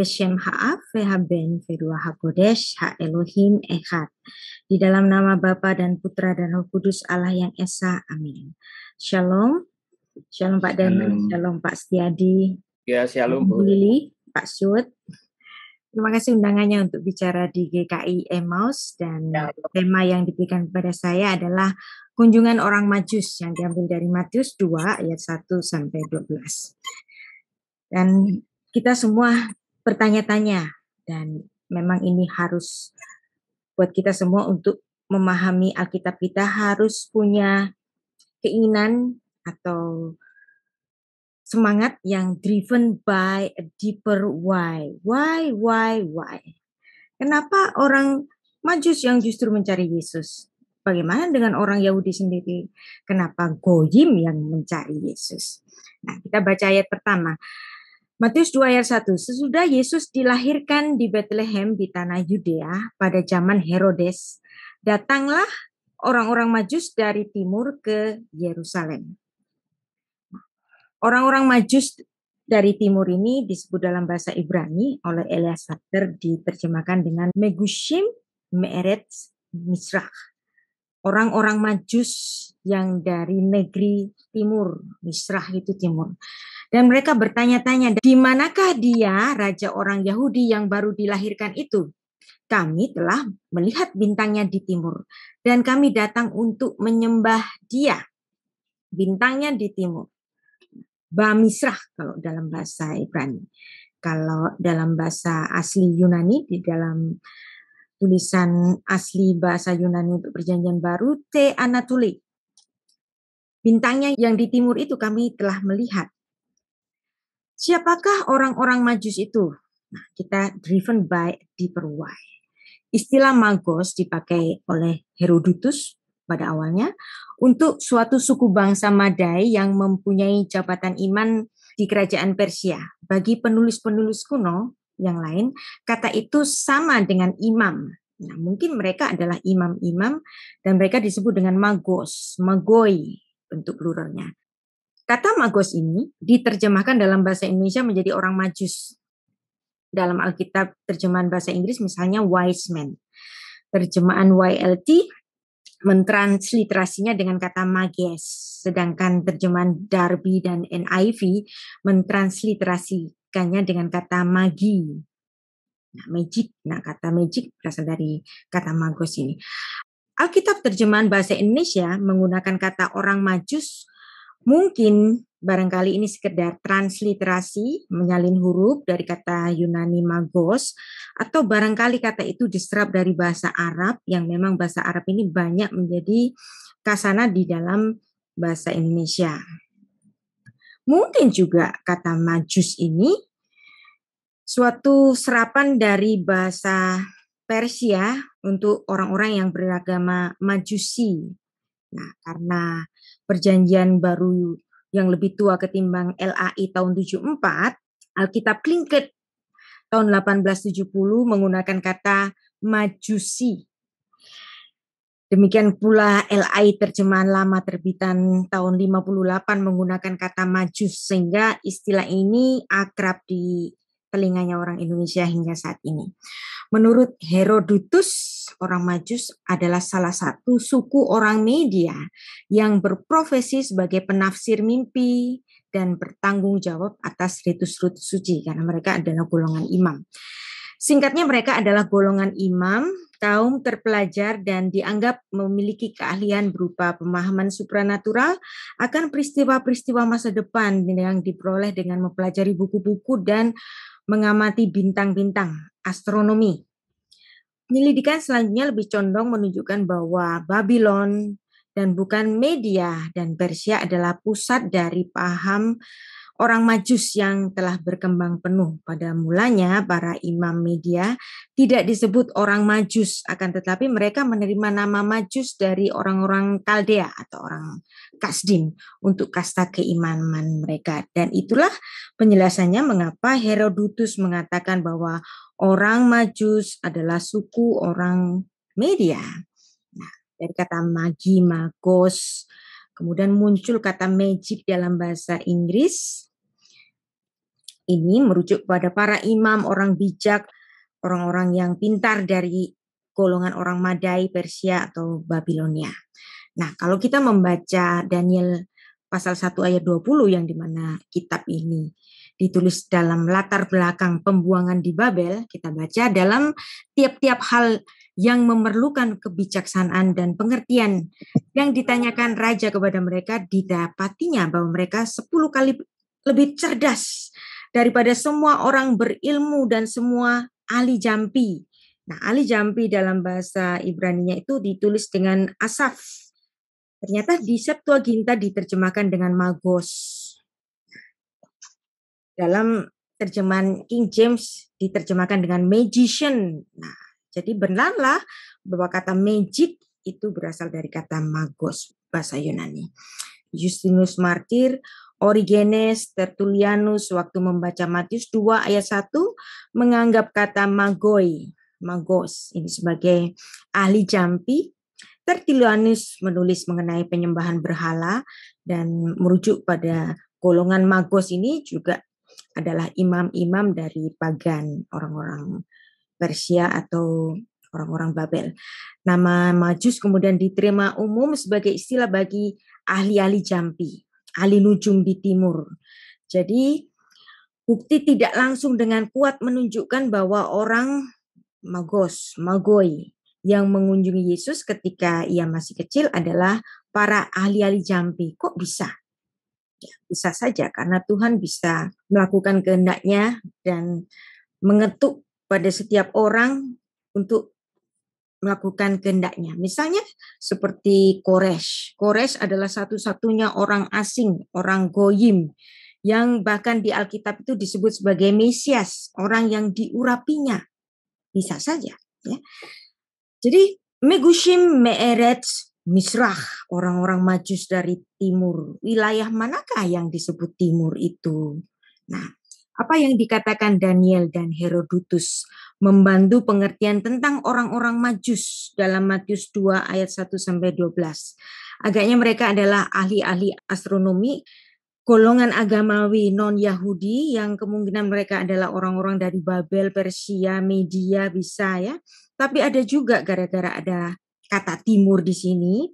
Beshem Ha'af, Ve'haben, Ve'dua HaKodesh, Ha'elohim Echad. Di dalam nama Bapa dan Putra dan Roh Kudus Allah yang Esa. Amin. Shalom. Shalom Pak Dani, shalom Pak Setiadi. Ya, shalom Bu Lili, Pak Syud. Terima kasih undangannya untuk bicara di GKI Emmaus, dan tema yang diberikan kepada saya adalah kunjungan orang Majus yang diambil dari Matius 2 ayat 1 sampai 12. Dan kita semua bertanya-tanya, dan memang ini harus buat kita semua untuk memahami Alkitab. Kita harus punya keinginan atau semangat yang driven by a deeper why. Why? Kenapa orang Majus yang justru mencari Yesus? Bagaimana dengan orang Yahudi sendiri? Kenapa Goyim yang mencari Yesus? Nah, kita baca ayat pertama. Matius 2 ayat 1. Sesudah Yesus dilahirkan di Bethlehem di tanah Yudea pada zaman Herodes, datanglah orang-orang Majus dari timur ke Yerusalem. Orang-orang Majus dari timur ini disebut dalam bahasa Ibrani oleh Elias Satter diterjemahkan dengan Megushim Me'eretz Misrach. Orang-orang Majus yang dari negeri timur, Misrah itu timur. Dan mereka bertanya-tanya, di manakah dia, raja orang Yahudi yang baru dilahirkan itu? Kami telah melihat bintangnya di timur, dan kami datang untuk menyembah dia. Bintangnya di timur. Ba Misrah kalau dalam bahasa Ibrani. Kalau dalam bahasa asli Yunani, di dalam tulisan asli bahasa Yunani untuk Perjanjian Baru, Te Anatoli. Bintangnya yang di timur itu kami telah melihat. Siapakah orang-orang Majus itu? Nah, kita driven by deeper why. Istilah Magos dipakai oleh Herodotus pada awalnya untuk suatu suku bangsa Madai yang mempunyai jabatan iman di kerajaan Persia. Bagi penulis-penulis kuno yang lain, kata itu sama dengan imam. Nah, mungkin mereka adalah imam-imam dan mereka disebut dengan Magos, Magoi untuk pluralnya. Kata Magos ini diterjemahkan dalam bahasa Indonesia menjadi orang Majus. Dalam Alkitab terjemahan bahasa Inggris misalnya wise men. Terjemahan YLT mentransliterasinya dengan kata mages. Sedangkan terjemahan Darby dan NIV mentransliterasikannya dengan kata magi. Nah, magic. Nah, kata magic berasal dari kata magos ini. Alkitab terjemahan bahasa Indonesia menggunakan kata orang Majus. Mungkin barangkali ini sekedar transliterasi, menyalin huruf dari kata Yunani magos, atau barangkali kata itu diserap dari bahasa Arab, yang memang bahasa Arab ini banyak menjadi kasana di dalam bahasa Indonesia. Mungkin juga kata majus ini suatu serapan dari bahasa Persia untuk orang-orang yang beragama Majusi. Nah, karena Perjanjian Baru yang lebih tua ketimbang LAI tahun 74, Alkitab Tlingit tahun 1870 menggunakan kata Majusi. Demikian pula LAI terjemahan lama terbitan tahun 58 menggunakan kata Majus, sehingga istilah ini akrab telinganya orang Indonesia hingga saat ini. Menurut Herodotus, orang Majus adalah salah satu suku orang Media yang berprofesi sebagai penafsir mimpi dan bertanggung jawab atas ritus-ritus suci karena mereka adalah golongan imam. Singkatnya, mereka adalah golongan imam, kaum terpelajar dan dianggap memiliki keahlian berupa pemahaman supranatural akan peristiwa-peristiwa masa depan yang diperoleh dengan mempelajari buku-buku dan mengamati bintang-bintang astronomi. Penyelidikan selanjutnya lebih condong menunjukkan bahwa Babylon dan bukan Media dan Persia adalah pusat dari paham orang Majus yang telah berkembang penuh. Pada mulanya para imam Media tidak disebut orang Majus, akan tetapi mereka menerima nama Majus dari orang-orang Kaldea atau orang Kasdim untuk kasta keimanan mereka. Dan itulah penjelasannya mengapa Herodotus mengatakan bahwa orang Majus adalah suku orang Media. Nah, dari kata magi, magos, kemudian muncul kata magic dalam bahasa Inggris. Ini merujuk pada para imam, orang bijak, orang-orang yang pintar dari golongan orang Madai, Persia, atau Babilonia. Nah, kalau kita membaca Daniel pasal 1 ayat 20 yang dimana kitab ini ditulis dalam latar belakang pembuangan di Babel, kita baca dalam tiap-tiap hal yang memerlukan kebijaksanaan dan pengertian yang ditanyakan raja kepada mereka, didapatinya bahwa mereka 10 kali lebih cerdas daripada semua orang berilmu dan semua ahli jampi. Nah, ahli jampi dalam bahasa Ibraninya itu ditulis dengan asaf. Ternyata di Septuaginta diterjemahkan dengan magos. Dalam terjemahan King James diterjemahkan dengan magician. Nah, jadi benarlah bahwa kata magic itu berasal dari kata magos, bahasa Yunani. Justinus Martir, Origenes, Tertullianus waktu membaca Matius 2 ayat 1 menganggap kata magos ini sebagai ahli jampi. Tertullianus menulis mengenai penyembahan berhala dan merujuk pada golongan magos ini juga adalah imam-imam dari pagan orang-orang Persia atau orang-orang Babel. Nama Majus kemudian diterima umum sebagai istilah bagi ahli-ahli jampi, ahli nujum di timur. Jadi bukti tidak langsung dengan kuat menunjukkan bahwa orang magoi yang mengunjungi Yesus ketika ia masih kecil adalah para ahli-ahli jampi. Kok bisa? Ya, bisa saja karena Tuhan bisa melakukan kehendaknya dan mengetuk pada setiap orang untuk melakukan kehendaknya. Misalnya seperti Kores. Kores adalah satu-satunya orang asing, orang goyim, yang bahkan di Alkitab itu disebut sebagai Mesias, orang yang diurapinya. Bisa saja. Ya. Jadi Megushim, Me'eretz, Misrah, orang-orang Majus dari timur. Wilayah manakah yang disebut timur itu? Nah, apa yang dikatakan Daniel dan Herodotus membantu pengertian tentang orang-orang Majus dalam Matius 2 ayat 1 sampai 12. Agaknya mereka adalah ahli-ahli astronomi, golongan agamawi non-Yahudi yang kemungkinan mereka adalah orang-orang dari Babel, Persia, Media bisa ya. Tapi ada juga gara-gara ada kata timur di sini,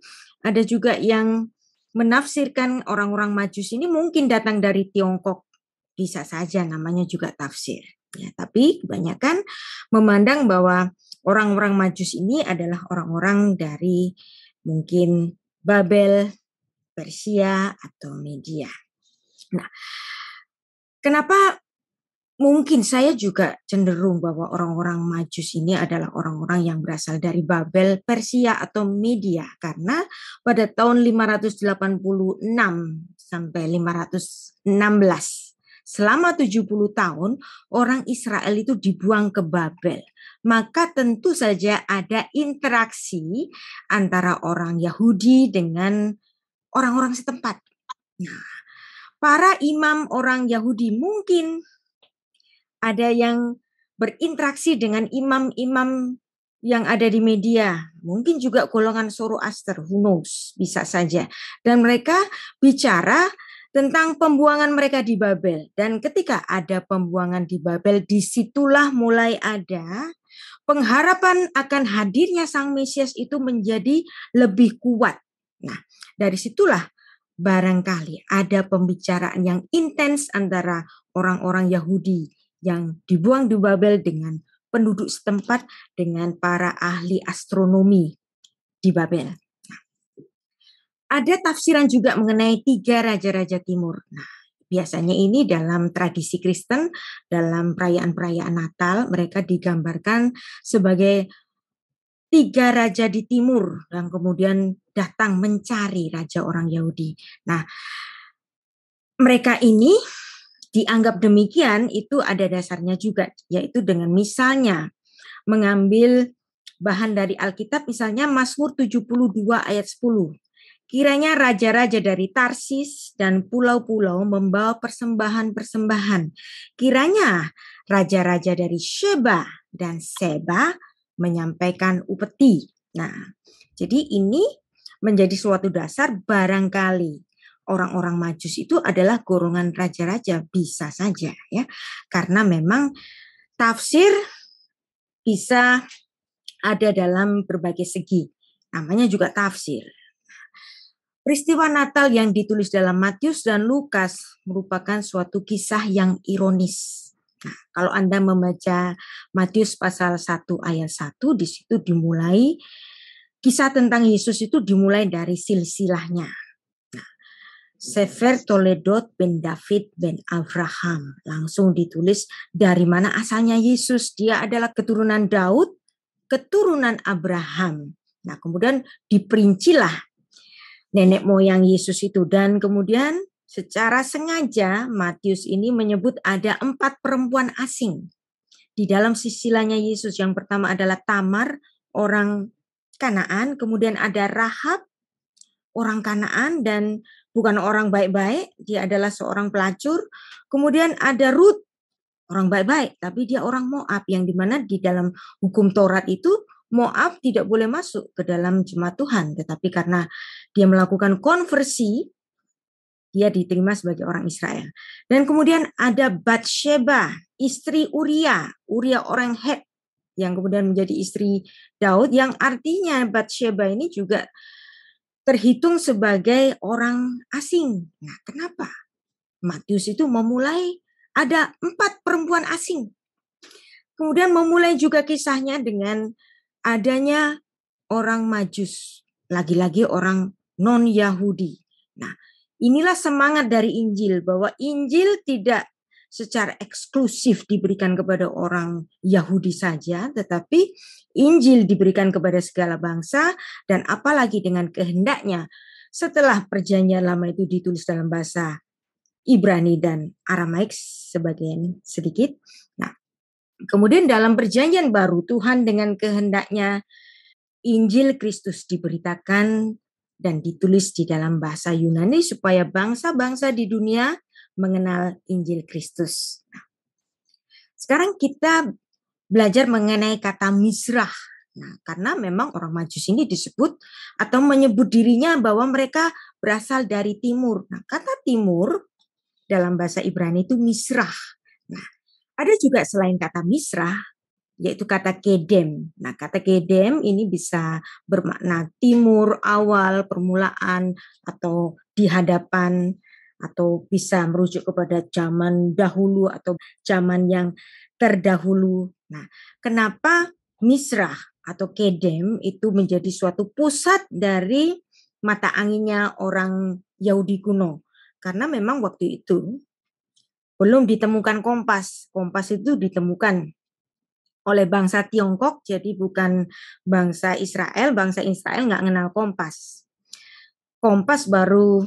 ada juga yang menafsirkan orang-orang Majus ini mungkin datang dari Tiongkok. Bisa saja namanya juga tafsir. Ya, tapi kebanyakan memandang bahwa orang-orang Majus ini adalah orang-orang dari mungkin Babel, Persia, atau Media. Nah, kenapa mungkin saya juga cenderung bahwa orang-orang Majus ini adalah orang-orang yang berasal dari Babel, Persia, atau Media. Karena pada tahun 586 sampai 516, selama 70 tahun, orang Israel itu dibuang ke Babel. Maka tentu saja ada interaksi antara orang Yahudi dengan orang-orang setempat. Nah, para imam orang Yahudi mungkin ada yang berinteraksi dengan imam-imam yang ada di Media. Mungkin juga golongan Zoroaster, who knows, bisa saja. Dan mereka bicara tentang pembuangan mereka di Babel. Dan ketika ada pembuangan di Babel, disitulah mulai ada pengharapan akan hadirnya Sang Mesias itu menjadi lebih kuat. Nah, dari situlah barangkali ada pembicaraan yang intens antara orang-orang Yahudi yang dibuang di Babel dengan penduduk setempat, dengan para ahli astronomi di Babel. Nah, ada tafsiran juga mengenai 3 raja-raja timur. Nah, biasanya ini dalam tradisi Kristen, dalam perayaan-perayaan Natal, mereka digambarkan sebagai 3 raja di timur yang kemudian datang mencari raja orang Yahudi. Nah, mereka ini dianggap demikian itu ada dasarnya juga, yaitu dengan misalnya mengambil bahan dari Alkitab, misalnya Mazmur 72 ayat 10. Kiranya raja-raja dari Tarsis dan pulau-pulau membawa persembahan-persembahan. Kiranya raja-raja dari Sheba dan Seba menyampaikan upeti. Nah, jadi ini menjadi suatu dasar barangkali orang-orang Majus itu adalah golongan raja-raja, bisa saja ya. Karena memang tafsir bisa ada dalam berbagai segi. Namanya juga tafsir. Peristiwa Natal yang ditulis dalam Matius dan Lukas merupakan suatu kisah yang ironis. Nah, kalau Anda membaca Matius pasal 1 ayat 1, di situ dimulai kisah tentang Yesus itu dimulai dari silsilahnya. Nah, Sefer Toledot ben David ben Abraham. Langsung ditulis dari mana asalnya Yesus. Dia adalah keturunan Daud, keturunan Abraham. Nah, kemudian diperincilah nenek moyang Yesus itu. Dan kemudian secara sengaja Matius ini menyebut ada 4 perempuan asing di dalam silsilahnya Yesus. Yang pertama adalah Tamar, orang Kanaan. Kemudian ada Rahab, orang Kanaan dan bukan orang baik-baik. Dia adalah seorang pelacur. Kemudian ada Rut, orang baik-baik, tapi dia orang Moab, yang dimana di dalam hukum Taurat itu Moab tidak boleh masuk ke dalam jemaat Tuhan, tetapi karena dia melakukan konversi, dia diterima sebagai orang Israel. Dan kemudian ada Batsheba, istri Uria orang Het, yang kemudian menjadi istri Daud, yang artinya Batsheba ini juga terhitung sebagai orang asing. Nah, kenapa? Matius itu memulai ada 4 perempuan asing. Kemudian memulai juga kisahnya dengan adanya orang Majus, lagi-lagi orang non-Yahudi. Nah, inilah semangat dari Injil, bahwa Injil tidak secara eksklusif diberikan kepada orang Yahudi saja, tetapi Injil diberikan kepada segala bangsa, dan apalagi dengan kehendaknya setelah perjanjian lama itu ditulis dalam bahasa Ibrani dan Aramaik sebagian sedikit. Nah, kemudian dalam perjanjian baru Tuhan dengan kehendaknya Injil Kristus diberitakan dan ditulis di dalam bahasa Yunani supaya bangsa-bangsa di dunia mengenal Injil Kristus. Nah, sekarang kita belajar mengenai kata Mizrah. Nah, karena memang orang Majus ini disebut atau menyebut dirinya bahwa mereka berasal dari timur. Nah, kata timur dalam bahasa Ibrani itu Mizrah. Nah, ada juga selain kata Mizrah, yaitu kata Kedem. Nah, kata Kedem ini bisa bermakna timur, awal, permulaan, atau di hadapan, atau bisa merujuk kepada zaman dahulu atau zaman yang terdahulu. Nah, kenapa Misrah atau Kedem itu menjadi suatu pusat dari mata anginnya orang Yahudi kuno? Karena memang waktu itu belum ditemukan kompas. Kompas itu ditemukan oleh bangsa Tiongkok, jadi bukan bangsa Israel. Bangsa Israel nggak kenal kompas. Kompas baru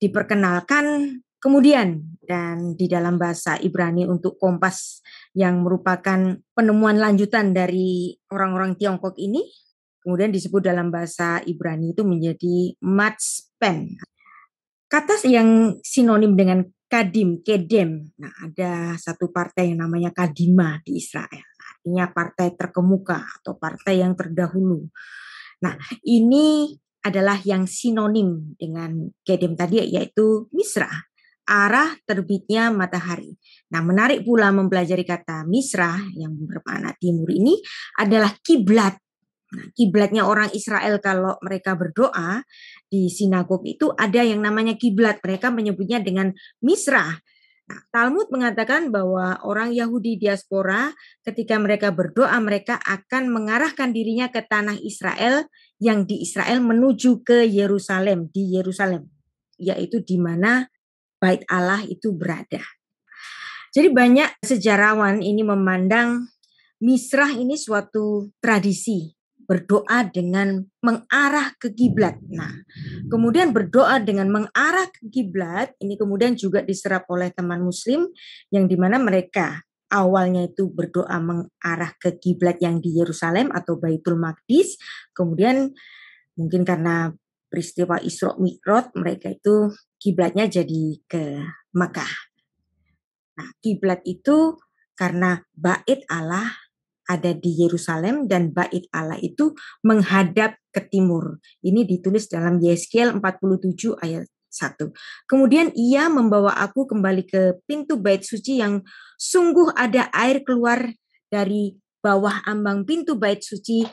diperkenalkan kemudian, dan di dalam bahasa Ibrani untuk kompas yang merupakan penemuan lanjutan dari orang-orang Tiongkok ini, kemudian disebut dalam bahasa Ibrani itu menjadi matspen. Kata yang sinonim dengan Kadim, Kedem. Nah, ada satu partai yang namanya Kadima di Israel. Artinya partai terkemuka atau partai yang terdahulu. Nah, ini adalah yang sinonim dengan Kedem tadi, yaitu Misrah. arah terbitnya matahari. Nah, menarik pula mempelajari kata Misrah yang bermakna timur ini adalah kiblat. Nah, kiblatnya orang Israel kalau mereka berdoa di sinagog itu ada yang namanya kiblat. Mereka menyebutnya dengan Misrah. Nah, Talmud mengatakan bahwa orang Yahudi diaspora ketika mereka berdoa mereka akan mengarahkan dirinya ke tanah Israel yang di Israel menuju ke Yerusalem, di Yerusalem, yaitu di mana Bait Allah itu berada. Jadi banyak sejarawan ini memandang Misrah ini suatu tradisi berdoa dengan mengarah ke kiblat. Nah, kemudian berdoa dengan mengarah ke kiblat ini kemudian juga diserap oleh teman muslim yang dimana mereka awalnya itu berdoa mengarah ke kiblat yang di Yerusalem atau Baitul Maqdis, kemudian mungkin karena peristiwa Isra Mi'raj mereka itu kiblatnya jadi ke Mekah. Nah, kiblat itu karena bait Allah ada di Yerusalem dan bait Allah itu menghadap ke timur. Ini ditulis dalam Yeskiel 47 ayat 1. Kemudian ia membawa aku kembali ke pintu bait suci yang sungguh ada air keluar dari bawah ambang pintu bait suci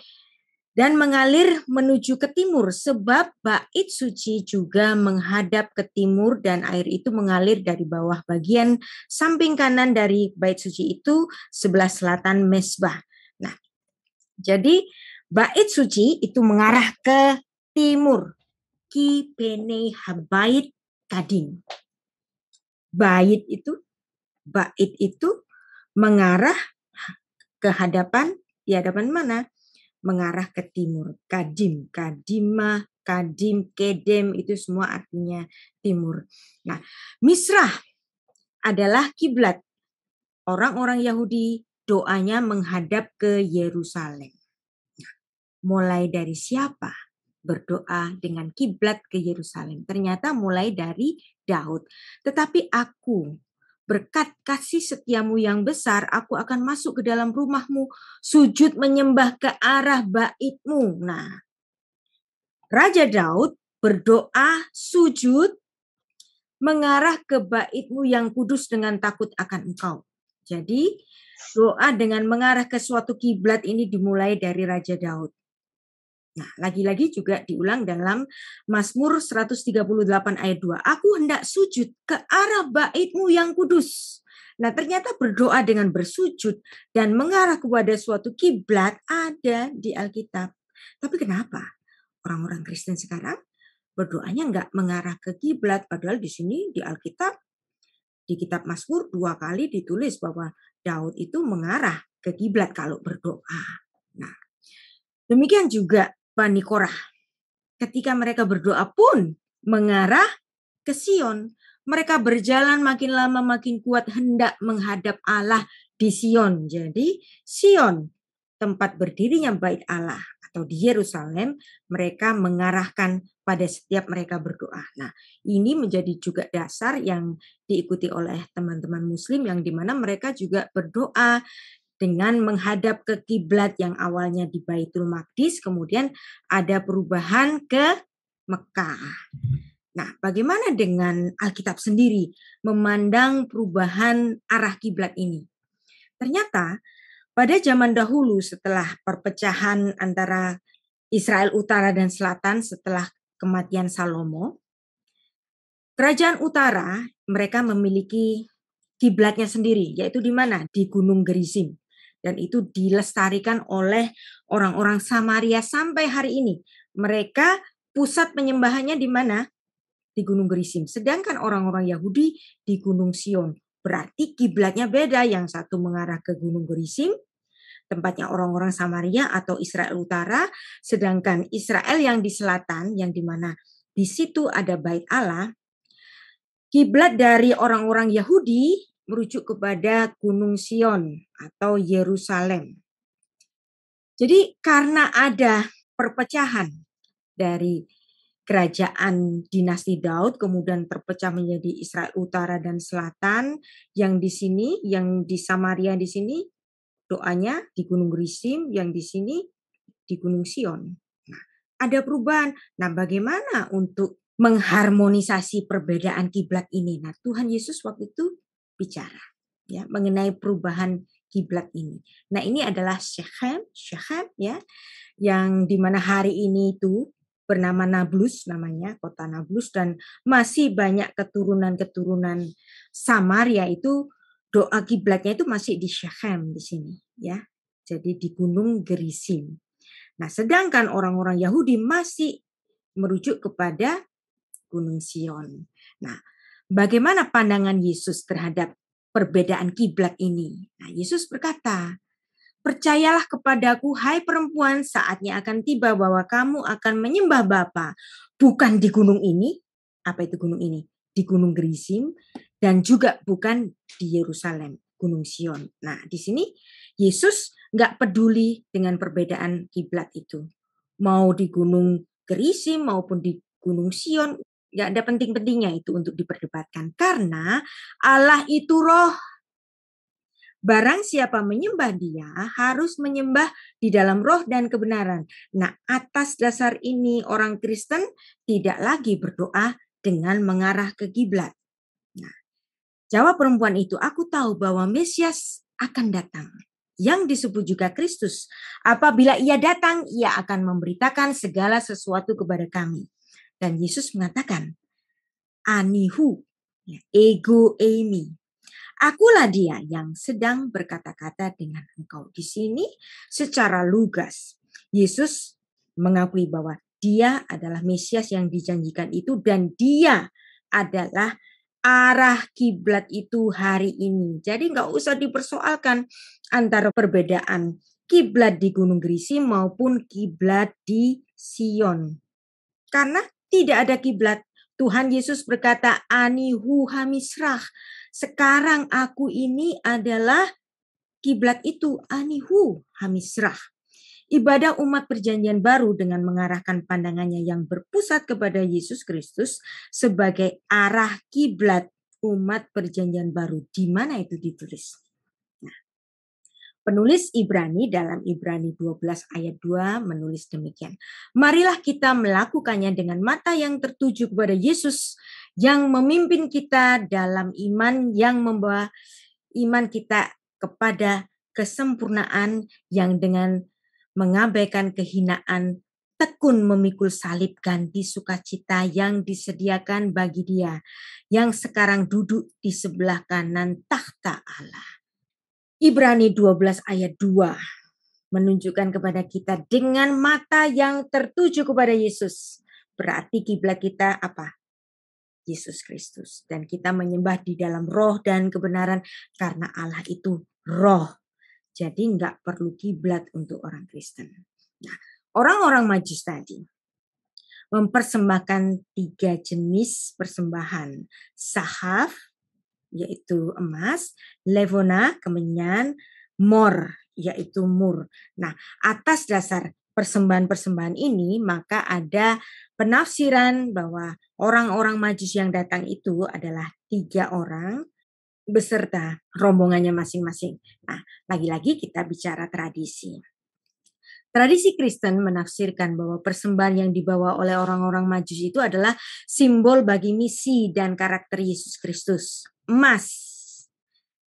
dan mengalir menuju ke timur sebab bait suci juga menghadap ke timur dan air itu mengalir dari bawah bagian samping kanan dari bait suci itu sebelah selatan mesbah. Nah, jadi bait suci itu mengarah ke timur. Ki bene habait kadin. Bait itu mengarah ke hadapan, di hadapan mana? Mengarah ke timur. Kadim, kadimah, kadim, kedem itu semua artinya timur. Nah, Misrah adalah kiblat. Orang-orang Yahudi doanya menghadap ke Yerusalem. Nah, mulai dari siapa berdoa dengan kiblat ke Yerusalem? Ternyata mulai dari Daud. Tetapi aku berkat kasih setiamu yang besar, aku akan masuk ke dalam rumahmu, sujud menyembah ke arah baitmu. Nah, Raja Daud berdoa sujud mengarah ke baitmu yang kudus dengan takut akan engkau. Jadi, doa dengan mengarah ke suatu kiblat ini dimulai dari Raja Daud. Nah, lagi-lagi juga diulang dalam Mazmur 138 ayat 2. Aku hendak sujud ke arah baitmu yang kudus. Nah, ternyata berdoa dengan bersujud dan mengarah kepada suatu kiblat ada di Alkitab. Tapi kenapa orang-orang Kristen sekarang berdoanya nggak mengarah ke kiblat? Padahal di sini di Alkitab, di kitab Mazmur 2 kali ditulis bahwa Daud itu mengarah ke kiblat kalau berdoa. Nah, demikian juga Bani Korah. Ketika mereka berdoa pun mengarah ke Sion. Mereka berjalan makin lama makin kuat hendak menghadap Allah di Sion. Jadi Sion, tempat berdirinya bait Allah atau di Yerusalem, mereka mengarahkan pada setiap mereka berdoa. Nah, ini menjadi juga dasar yang diikuti oleh teman-teman muslim yang dimana mereka juga berdoa dengan menghadap ke kiblat yang awalnya di Baitul Maqdis, kemudian ada perubahan ke Mekah. Nah, bagaimana dengan Alkitab sendiri memandang perubahan arah kiblat ini? Ternyata pada zaman dahulu setelah perpecahan antara Israel Utara dan Selatan setelah kematian Salomo, kerajaan Utara mereka memiliki kiblatnya sendiri, yaitu di mana? Di Gunung Gerizim. Dan itu dilestarikan oleh orang-orang Samaria sampai hari ini. Mereka pusat penyembahannya di mana? Di Gunung Gerizim. Sedangkan orang-orang Yahudi di Gunung Sion. Berarti kiblatnya beda. Yang satu mengarah ke Gunung Gerizim, tempatnya orang-orang Samaria atau Israel Utara. Sedangkan Israel yang di selatan, yang di mana di situ ada bait Allah, kiblat dari orang-orang Yahudi merujuk kepada Gunung Sion atau Yerusalem. Jadi karena ada perpecahan dari kerajaan dinasti Daud kemudian terpecah menjadi Israel Utara dan Selatan, yang di sini, yang di Samaria di sini doanya di Gunung Gerizim, yang di sini di Gunung Sion. Nah, ada perubahan. Nah, bagaimana untuk mengharmonisasi perbedaan kiblat ini. Nah, Tuhan Yesus waktu itu bicara ya mengenai perubahan kiblat ini. Nah, ini adalah Shechem ya, yang dimana hari ini itu bernama Nablus namanya, kota Nablus, dan masih banyak keturunan-keturunan Samaria itu doa kiblatnya itu masih di Shechem di sini ya. Jadi di Gunung Gerizim. Nah, sedangkan orang-orang Yahudi masih merujuk kepada Gunung Sion. Nah, bagaimana pandangan Yesus terhadap perbedaan kiblat ini? Nah, Yesus berkata, "Percayalah kepadaku, hai perempuan, saatnya akan tiba bahwa kamu akan menyembah Bapa, bukan di gunung ini." Apa itu gunung ini? Di Gunung Gerizim, dan juga bukan di Yerusalem, Gunung Sion. Nah, di sini Yesus nggak peduli dengan perbedaan kiblat itu. Mau di Gunung Gerizim maupun di Gunung Sion, nggak ada penting-pentingnya itu untuk diperdebatkan. Karena Allah itu roh. Barang siapa menyembah dia harus menyembah di dalam roh dan kebenaran. Nah, atas dasar ini orang Kristen tidak lagi berdoa dengan mengarah ke kiblat. Nah, jawab perempuan itu, "Aku tahu bahwa Mesias akan datang, yang disebut juga Kristus. Apabila ia datang, ia akan memberitakan segala sesuatu kepada kami." Dan Yesus mengatakan, "Anihu, ego eimi. Akulah dia yang sedang berkata-kata dengan engkau." Di sini secara lugas Yesus mengakui bahwa dia adalah Mesias yang dijanjikan itu, dan dia adalah arah kiblat itu hari ini. Jadi nggak usah dipersoalkan antara perbedaan kiblat di Gunung Gerizim maupun kiblat di Sion. Karena tidak ada kiblat. Tuhan Yesus berkata, "Anihu hamisrah." Sekarang aku ini adalah kiblat itu, Anihu hamisrah. Ibadah umat perjanjian baru dengan mengarahkan pandangannya yang berpusat kepada Yesus Kristus sebagai arah kiblat umat perjanjian baru. Di mana itu ditulis? Penulis Ibrani dalam Ibrani 12 ayat 2 menulis demikian. "Marilah kita melakukannya dengan mata yang tertuju kepada Yesus yang memimpin kita dalam iman, yang membawa iman kita kepada kesempurnaan, yang dengan mengabaikan kehinaan tekun memikul salib ganti sukacita yang disediakan bagi dia yang sekarang duduk di sebelah kanan takhta Allah." Ibrani 12 ayat 2 menunjukkan kepada kita dengan mata yang tertuju kepada Yesus. Berarti kiblat kita apa? Yesus Kristus. Dan kita menyembah di dalam roh dan kebenaran karena Allah itu roh. Jadi nggak perlu kiblat untuk orang Kristen. Nah, orang-orang Majus tadi mempersembahkan 3 jenis persembahan. Sahaf, yaitu emas, levona, kemenyan, mor, yaitu mur. Nah, atas dasar persembahan-persembahan ini, maka ada penafsiran bahwa orang-orang Majus yang datang itu adalah 3 orang beserta rombongannya masing-masing. Nah, lagi-lagi kita bicara tradisi. Tradisi Kristen menafsirkan bahwa persembahan yang dibawa oleh orang-orang Majus itu adalah simbol bagi misi dan karakter Yesus Kristus. Emas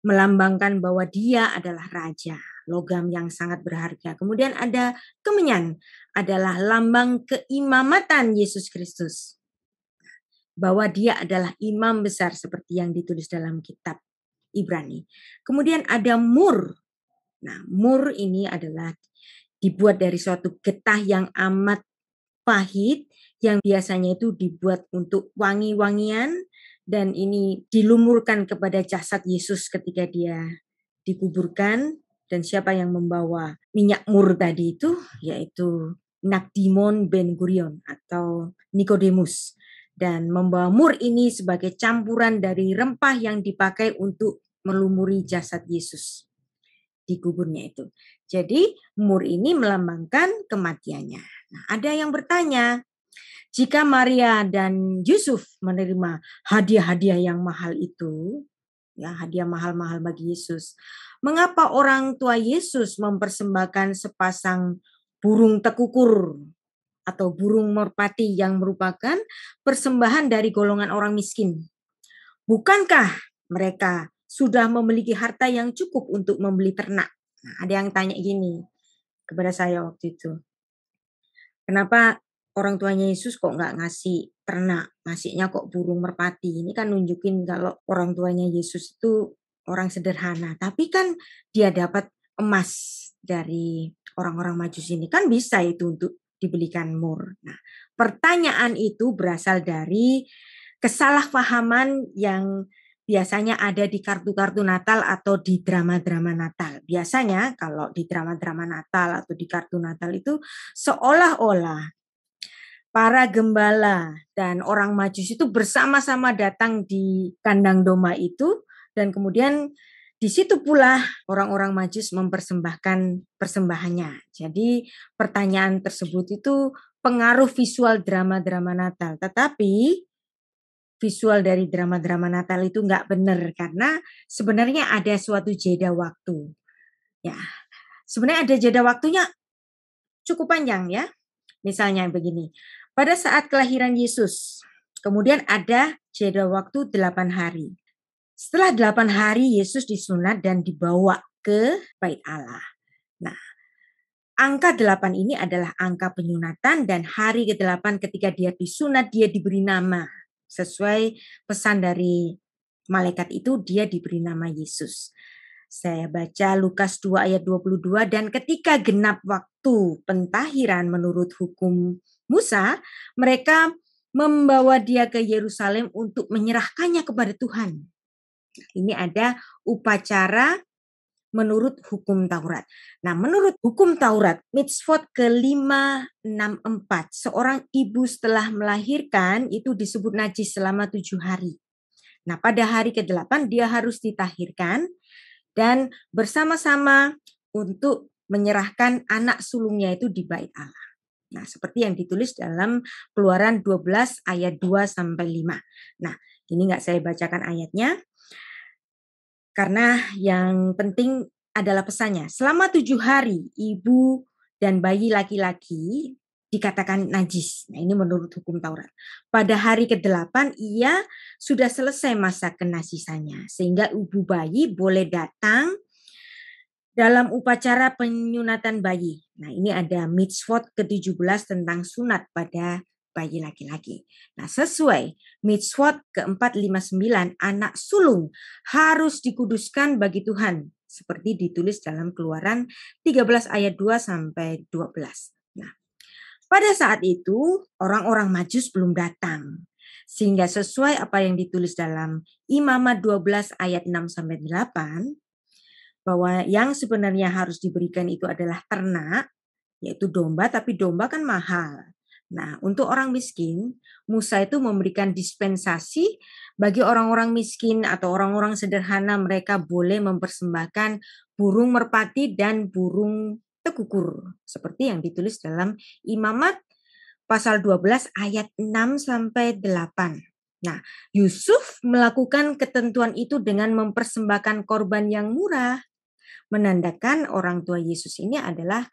melambangkan bahwa dia adalah raja, logam yang sangat berharga. Kemudian ada kemenyan, adalah lambang keimamatan Yesus Kristus, bahwa dia adalah imam besar seperti yang ditulis dalam kitab Ibrani. Kemudian ada mur. Nah, mur ini adalah dibuat dari suatu getah yang amat pahit, yang biasanya itu dibuat untuk wangi-wangian, dan ini dilumurkan kepada jasad Yesus ketika dia dikuburkan. Dan siapa yang membawa minyak mur tadi itu? Yaitu Nakdimon Ben Gurion atau Nikodemus. Dan membawa mur ini sebagai campuran dari rempah yang dipakai untuk melumuri jasad Yesus di kuburnya itu. Jadi mur ini melambangkan kematiannya. Nah, ada yang bertanya, jika Maria dan Yusuf menerima hadiah-hadiah yang mahal itu, ya hadiah mahal-mahal bagi Yesus, mengapa orang tua Yesus mempersembahkan sepasang burung tekukur atau burung merpati yang merupakan persembahan dari golongan orang miskin. Bukankah mereka sudah memiliki harta yang cukup untuk membeli ternak? Nah, ada yang tanya gini kepada saya waktu itu. Kenapa orang tuanya Yesus kok nggak ngasih ternak, ngasihnya kok burung merpati? Ini kan nunjukin kalau orang tuanya Yesus itu orang sederhana. Tapi kan dia dapat emas dari orang-orang Majus ini. Kan bisa itu untuk dibelikan mur. Nah, pertanyaan itu berasal dari kesalahpahaman yang biasanya ada di kartu-kartu Natal atau di drama-drama Natal. Biasanya kalau di drama-drama Natal atau di kartu Natal itu seolah-olah para gembala dan orang Majus itu bersama-sama datang di kandang domba itu, dan kemudian di situ pula orang-orang Majus mempersembahkan persembahannya. Jadi pertanyaan tersebut itu pengaruh visual drama-drama Natal. Tetapi visual dari drama-drama Natal itu nggak benar karena sebenarnya ada suatu jeda waktu. Ya, sebenarnya ada jeda waktunya cukup panjang ya. Misalnya begini, pada saat kelahiran Yesus, kemudian ada jeda waktu 8 hari. Setelah 8 hari Yesus disunat dan dibawa ke Bait Allah. Nah, angka 8 ini adalah angka penyunatan dan hari ke-8 ketika dia disunat dia diberi nama. Sesuai pesan dari malaikat itu dia diberi nama Yesus. Saya baca Lukas 2 ayat 22, dan ketika genap waktu pentahiran menurut hukum Musa, mereka membawa dia ke Yerusalem untuk menyerahkannya kepada Tuhan. Ini ada upacara menurut hukum Taurat. Nah, menurut hukum Taurat, mitzvot ke-564, seorang ibu setelah melahirkan itu disebut najis selama 7 hari. Nah, pada hari ke-8 dia harus ditahirkan dan bersama-sama untuk menyerahkan anak sulungnya itu di Bait Allah. Nah, seperti yang ditulis dalam Keluaran 12 ayat 2 sampai 5. Nah, ini enggak saya bacakan ayatnya karena yang penting adalah pesannya. Selama 7 hari ibu dan bayi laki-laki dikatakan najis. Nah, ini menurut hukum Taurat. Pada hari ke-8 ia sudah selesai masa kenajisannya sehingga ibu bayi boleh datang dalam upacara penyunatan bayi. Nah, ini ada mitzvot ke-17 tentang sunat pada bayi laki-laki. Nah, sesuai mitzvot ke-459, anak sulung harus dikuduskan bagi Tuhan seperti ditulis dalam Keluaran 13 ayat 2 sampai 12. Nah, pada saat itu orang-orang Majus belum datang. Sehingga sesuai apa yang ditulis dalam Imamat 12 ayat 6 sampai 8, bahwa yang sebenarnya harus diberikan itu adalah ternak, yaitu domba, tapi domba kan mahal. Nah, untuk orang miskin, Musa itu memberikan dispensasi bagi orang-orang miskin atau orang-orang sederhana, mereka boleh mempersembahkan burung merpati dan burung tekukur, seperti yang ditulis dalam Imamat pasal 12 ayat 6 sampai 8. Nah, Yusuf melakukan ketentuan itu dengan mempersembahkan korban yang murah, menandakan orang tua Yesus ini adalah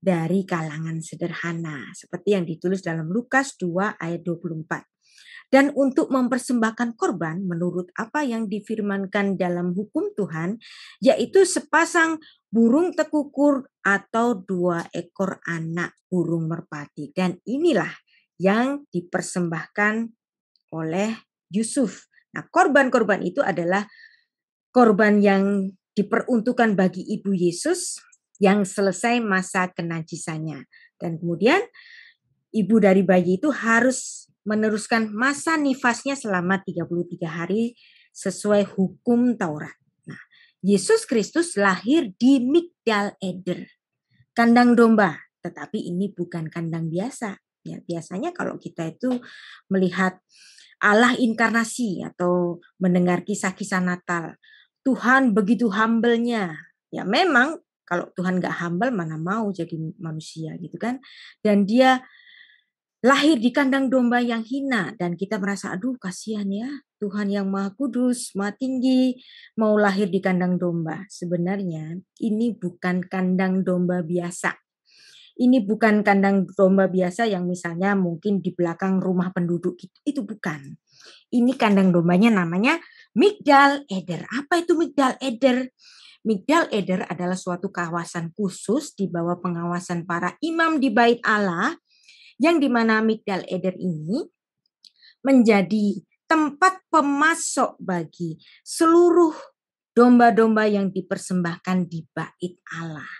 dari kalangan sederhana, seperti yang ditulis dalam Lukas 2 ayat 24. Dan untuk mempersembahkan korban menurut apa yang difirmankan dalam hukum Tuhan, yaitu sepasang burung tekukur atau 2 ekor anak burung merpati. Dan inilah yang dipersembahkan oleh Yusuf. Nah, korban-korban itu adalah korban yang diperuntukkan bagi ibu Yesus yang selesai masa kenajisannya. Dan kemudian ibu dari bayi itu harus meneruskan masa nifasnya selama 33 hari sesuai hukum Taurat. Nah, Yesus Kristus lahir di Migdal Eder, kandang domba, tetapi ini bukan kandang biasa. Ya, biasanya kalau kita itu melihat Allah inkarnasi atau mendengar kisah-kisah Natal, Tuhan begitu humble-nya. Ya memang kalau Tuhan gak humble mana mau jadi manusia gitu kan. Dan dia lahir di kandang domba yang hina dan kita merasa aduh kasihan ya, Tuhan yang Maha Kudus, Maha Tinggi mau lahir di kandang domba. Sebenarnya ini bukan kandang domba biasa. Ini bukan kandang domba biasa yang misalnya mungkin di belakang rumah penduduk, itu bukan. Ini kandang dombanya namanya Migdal Eder. Apa itu Migdal Eder? Migdal Eder adalah suatu kawasan khusus di bawah pengawasan para imam di Bait Allah, yang dimana Migdal Eder ini menjadi tempat pemasok bagi seluruh domba-domba yang dipersembahkan di Bait Allah.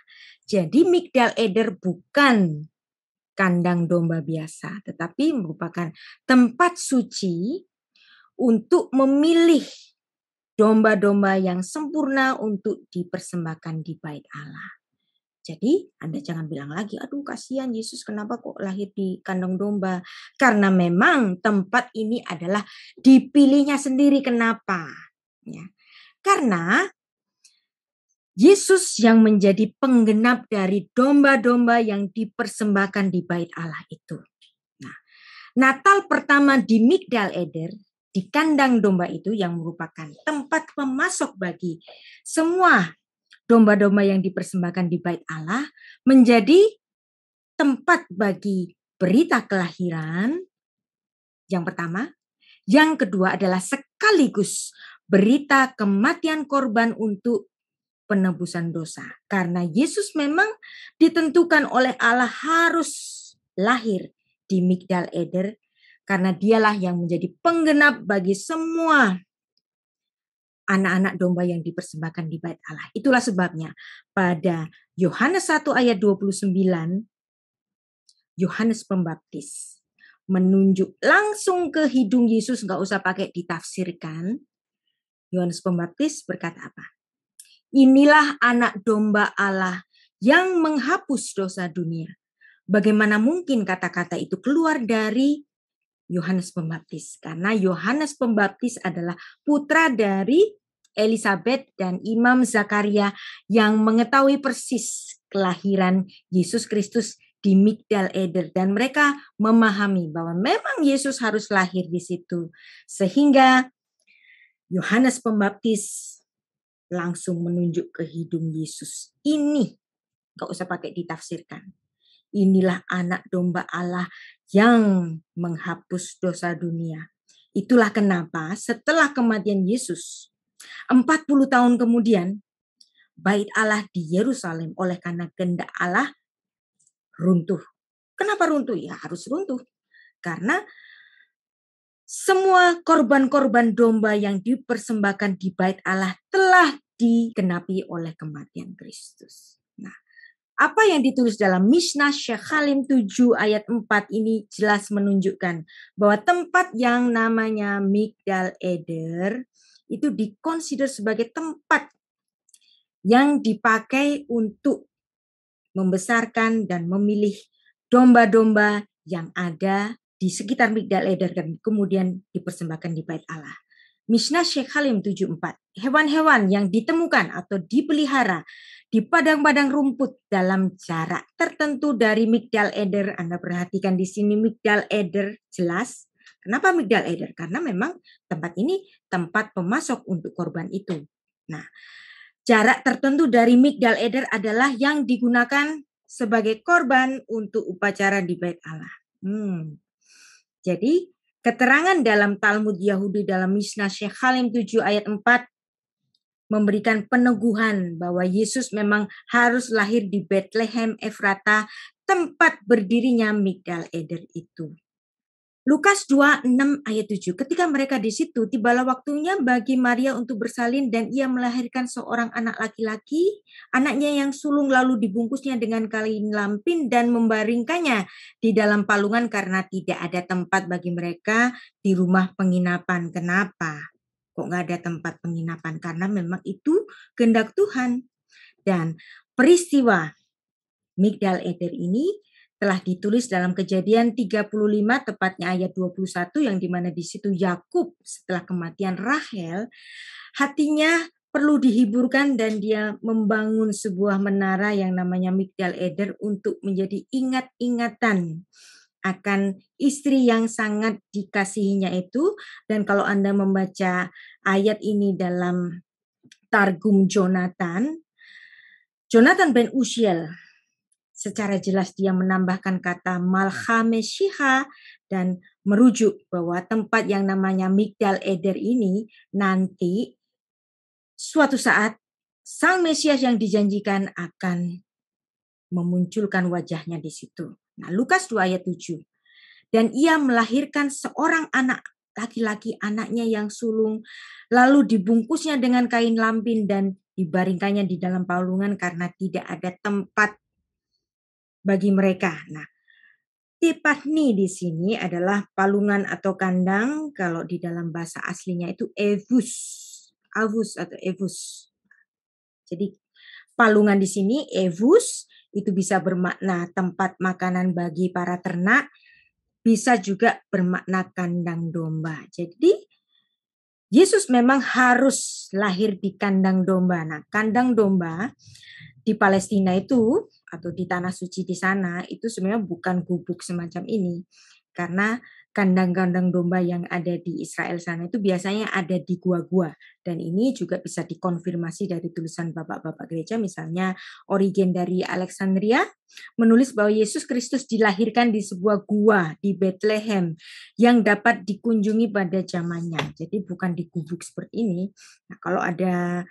Jadi Migdal Eder bukan kandang domba biasa, tetapi merupakan tempat suci untuk memilih domba-domba yang sempurna untuk dipersembahkan di Bait Allah. Jadi Anda jangan bilang lagi, aduh kasihan Yesus kenapa kok lahir di kandang domba. Karena memang tempat ini adalah dipilihnya sendiri. Kenapa? Ya. Karena Yesus yang menjadi penggenap dari domba-domba yang dipersembahkan di Bait Allah itu. Nah, Natal pertama di Migdal Eder, di kandang domba itu yang merupakan tempat pemasok bagi semua domba-domba yang dipersembahkan di Bait Allah, menjadi tempat bagi berita kelahiran yang pertama. Yang kedua adalah sekaligus berita kematian korban untuk penebusan dosa. Karena Yesus memang ditentukan oleh Allah harus lahir di Migdal Eder, karena dialah yang menjadi penggenap bagi semua anak-anak domba yang dipersembahkan di Bait Allah. Itulah sebabnya pada Yohanes 1 ayat 29, Yohanes Pembaptis menunjuk langsung ke hidung Yesus, nggak usah pakai ditafsirkan. Yohanes Pembaptis berkata apa? Inilah anak domba Allah yang menghapus dosa dunia. Bagaimana mungkin kata-kata itu keluar dari Yohanes Pembaptis? Karena Yohanes Pembaptis adalah putra dari Elisabet dan Imam Zakaria yang mengetahui persis kelahiran Yesus Kristus di Migdal Eder. Dan mereka memahami bahwa memang Yesus harus lahir di situ. Sehingga Yohanes Pembaptis langsung menunjuk ke hidung Yesus. Ini, gak usah pakai ditafsirkan. Inilah anak domba Allah yang menghapus dosa dunia. Itulah kenapa setelah kematian Yesus, 40 tahun kemudian, Bait Allah di Yerusalem oleh karena kehendak Allah runtuh. Kenapa runtuh? Ya harus runtuh. Karena semua korban-korban domba yang dipersembahkan di Bait Allah telah digenapi oleh kematian Kristus. Nah, apa yang ditulis dalam Mishnah Shekhalim 7 ayat 4 ini jelas menunjukkan bahwa tempat yang namanya Migdal Eder itu dikonsider sebagai tempat yang dipakai untuk membesarkan dan memilih domba-domba yang ada di sekitar Migdal Eder dan kemudian dipersembahkan di Bait Allah. Mishnah Shekhalim 7:4. Hewan-hewan yang ditemukan atau dipelihara di padang-padang rumput dalam jarak tertentu dari Migdal Eder. Anda perhatikan di sini Migdal Eder jelas. Kenapa Migdal Eder? Karena memang tempat ini tempat pemasok untuk korban itu. Nah, jarak tertentu dari Migdal Eder adalah yang digunakan sebagai korban untuk upacara di Bait Allah. Jadi keterangan dalam Talmud Yahudi dalam Mishnah Shekhalim 7 ayat 4 memberikan peneguhan bahwa Yesus memang harus lahir di Bethlehem Efrata, tempat berdirinya Migdal Eder itu. Lukas 2:6 ayat 7. Ketika mereka di situ, tibalah waktunya bagi Maria untuk bersalin dan ia melahirkan seorang anak laki-laki. Anaknya yang sulung lalu dibungkusnya dengan kain lampin dan membaringkannya di dalam palungan karena tidak ada tempat bagi mereka di rumah penginapan. Kenapa? Kok nggak ada tempat penginapan? Karena memang itu kehendak Tuhan. Dan peristiwa Migdal Eder ini telah ditulis dalam Kejadian 35 tepatnya ayat 21 yang dimana di situ Yakub setelah kematian Rahel hatinya perlu dihiburkan dan dia membangun sebuah menara yang namanya Migdal Eder untuk menjadi ingat-ingatan akan istri yang sangat dikasihinya itu. Dan kalau Anda membaca ayat ini dalam Targum Jonathan Ben Uziel secara jelas dia menambahkan kata Malcha Meshiha dan merujuk bahwa tempat yang namanya Migdal Eder ini nanti suatu saat Sang Mesias yang dijanjikan akan memunculkan wajahnya di situ. Nah, Lukas 2 ayat 7. Dan ia melahirkan seorang anak laki-laki, anaknya yang sulung, lalu dibungkusnya dengan kain lampin dan dibaringkannya di dalam palungan karena tidak ada tempat bagi mereka. Nah, Tipatni di sini adalah palungan atau kandang, kalau di dalam bahasa aslinya itu evus, avus atau evus. Jadi palungan di sini evus itu bisa bermakna tempat makanan bagi para ternak, bisa juga bermakna kandang domba. Jadi Yesus memang harus lahir di kandang domba. Nah, kandang domba di Palestina itu atau di tanah suci di sana itu sebenarnya bukan gubuk semacam ini. Karena kandang-kandang domba yang ada di Israel sana itu biasanya ada di gua-gua. Dan ini juga bisa dikonfirmasi dari tulisan bapak-bapak gereja, misalnya Origen dari Alexandria menulis bahwa Yesus Kristus dilahirkan di sebuah gua di Bethlehem yang dapat dikunjungi pada zamannya. Jadi bukan di gubuk seperti ini. Nah, kalau ada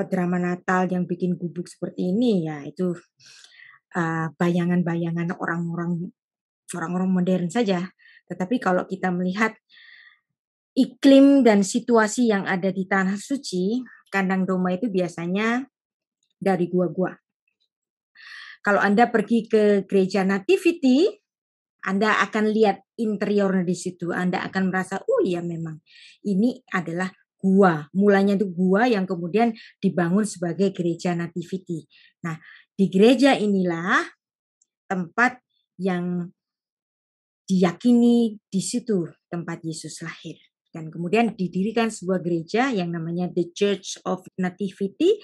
drama Natal yang bikin gubuk seperti ini, ya itu bayangan-bayangan orang-orang modern saja. Tetapi kalau kita melihat iklim dan situasi yang ada di tanah suci, kandang domba itu biasanya dari gua-gua. Kalau Anda pergi ke gereja Nativity, Anda akan lihat interiornya di situ. Anda akan merasa, oh iya memang ini adalah gua. Mulanya itu gua yang kemudian dibangun sebagai gereja Nativity. Nah, di gereja inilah tempat yang diyakini di situ tempat Yesus lahir. Dan kemudian didirikan sebuah gereja yang namanya The Church of Nativity,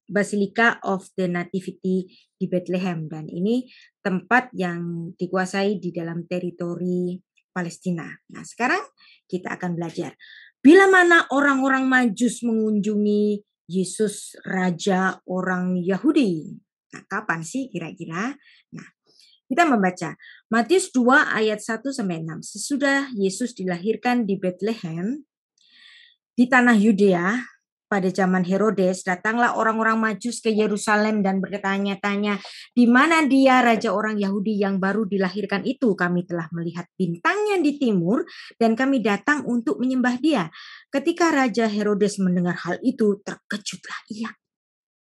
Basilica of the Nativity di Bethlehem. Dan ini tempat yang dikuasai di dalam teritori Palestina. Nah, sekarang kita akan belajar. Bila mana orang-orang Majus mengunjungi Yesus Raja orang Yahudi? Nah, kapan sih kira-kira? Nah, kita membaca Matius 2 ayat 1 sampai 6. Sesudah Yesus dilahirkan di Bethlehem di tanah Yudea pada zaman Herodes, datanglah orang-orang Majus ke Yerusalem dan bertanya-tanya, di mana dia raja orang Yahudi yang baru dilahirkan itu? Kami telah melihat bintangnya di timur dan kami datang untuk menyembah dia. Ketika Raja Herodes mendengar hal itu, terkejutlah ia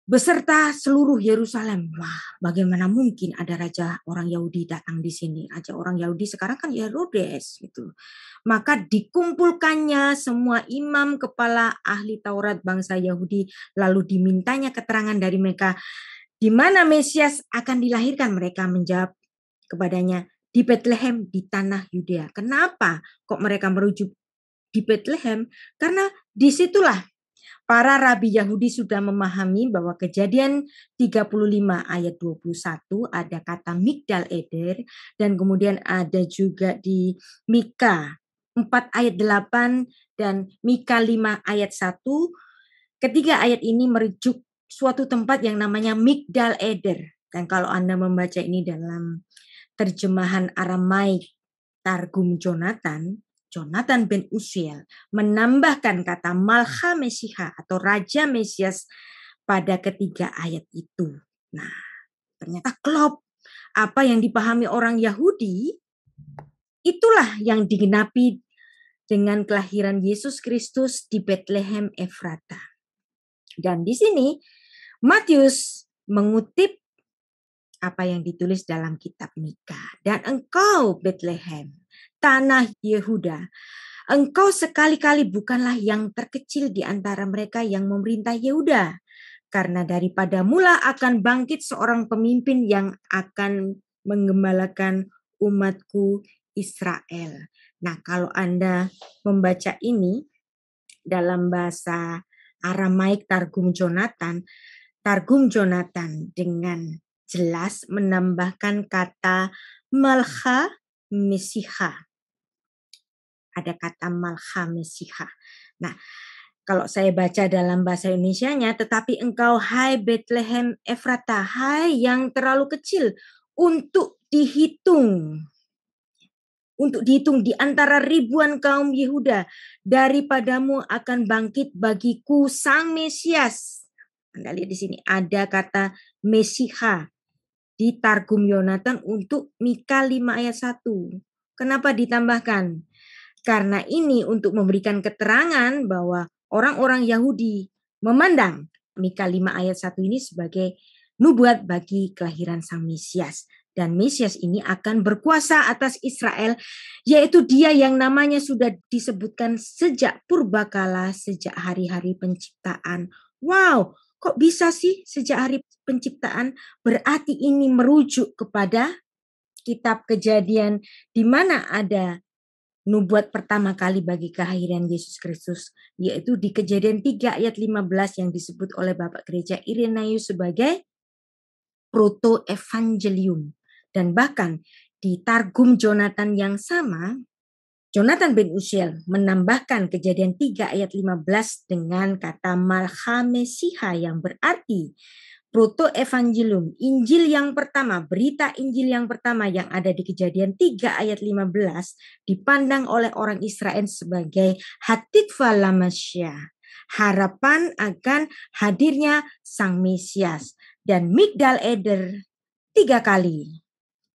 beserta seluruh Yerusalem. Wah, bagaimana mungkin ada raja orang Yahudi datang di sini? Raja orang Yahudi sekarang kan Herodes gitu. Maka dikumpulkannya semua imam kepala ahli Taurat bangsa Yahudi, lalu dimintanya keterangan dari mereka di mana Mesias akan dilahirkan. Mereka menjawab kepadanya, di Bethlehem di tanah Yudea. Kenapa kok mereka merujuk di Bethlehem? Karena disitulah para rabi Yahudi sudah memahami bahwa Kejadian 35 ayat 21 ada kata Migdal Eder, dan kemudian ada juga di Mika 4 ayat 8 dan Mika 5 ayat 1. Ketiga ayat ini merujuk suatu tempat yang namanya Migdal Eder. Dan kalau Anda membaca ini dalam terjemahan Aramaik Targum Jonathan ben Uziel menambahkan kata Malcha Meshiha atau Raja Mesias pada ketiga ayat itu. Nah, ternyata klop. Apa yang dipahami orang Yahudi, itulah yang digenapi dengan kelahiran Yesus Kristus di Bethlehem Efrata. Dan di sini Matius mengutip apa yang ditulis dalam kitab Mika. Dan engkau Bethlehem, tanah Yehuda, engkau sekali-kali bukanlah yang terkecil di antara mereka yang memerintah Yehuda. Karena daripada mula akan bangkit seorang pemimpin yang akan menggembalakan umatku Israel. Nah, kalau Anda membaca ini dalam bahasa Aramaik Targum Jonathan dengan jelas menambahkan kata Malcha Meshiha. Ada kata Malcha Meshiha. Nah, Kalau saya baca dalam bahasa Indonesianya, tetapi engkau hai Bethlehem Efrata, hai yang terlalu kecil untuk dihitung. Untuk dihitung di antara ribuan kaum Yehuda, daripadamu akan bangkit bagiku sang Mesias. Anda lihat di sini ada kata Mesiha di Targum Yonatan untuk Mika 5 ayat 1. Kenapa ditambahkan? Karena ini untuk memberikan keterangan bahwa orang-orang Yahudi memandang Mika 5 ayat 1 ini sebagai nubuat bagi kelahiran sang Mesias. Dan Mesias ini akan berkuasa atas Israel, yaitu dia yang namanya sudah disebutkan sejak purbakala, sejak hari-hari penciptaan. Wow, kok bisa sih sejak hari penciptaan? Berarti ini merujuk kepada kitab Kejadian di mana ada nubuat pertama kali bagi kelahiran Yesus Kristus, yaitu di Kejadian 3 ayat 15 yang disebut oleh Bapak Gereja Irenaeus sebagai proto-evangelium. Dan bahkan di Targum Jonathan yang sama, Jonathan bin Uziel menambahkan Kejadian 3 ayat 15 dengan kata Malcha Mesiha yang berarti proto-evangelium, Injil yang pertama, berita Injil yang pertama yang ada di Kejadian 3 ayat 15 dipandang oleh orang Israel sebagai Hatikva Lamasya, harapan akan hadirnya Sang Mesias. Dan Migdal Eder 3 kali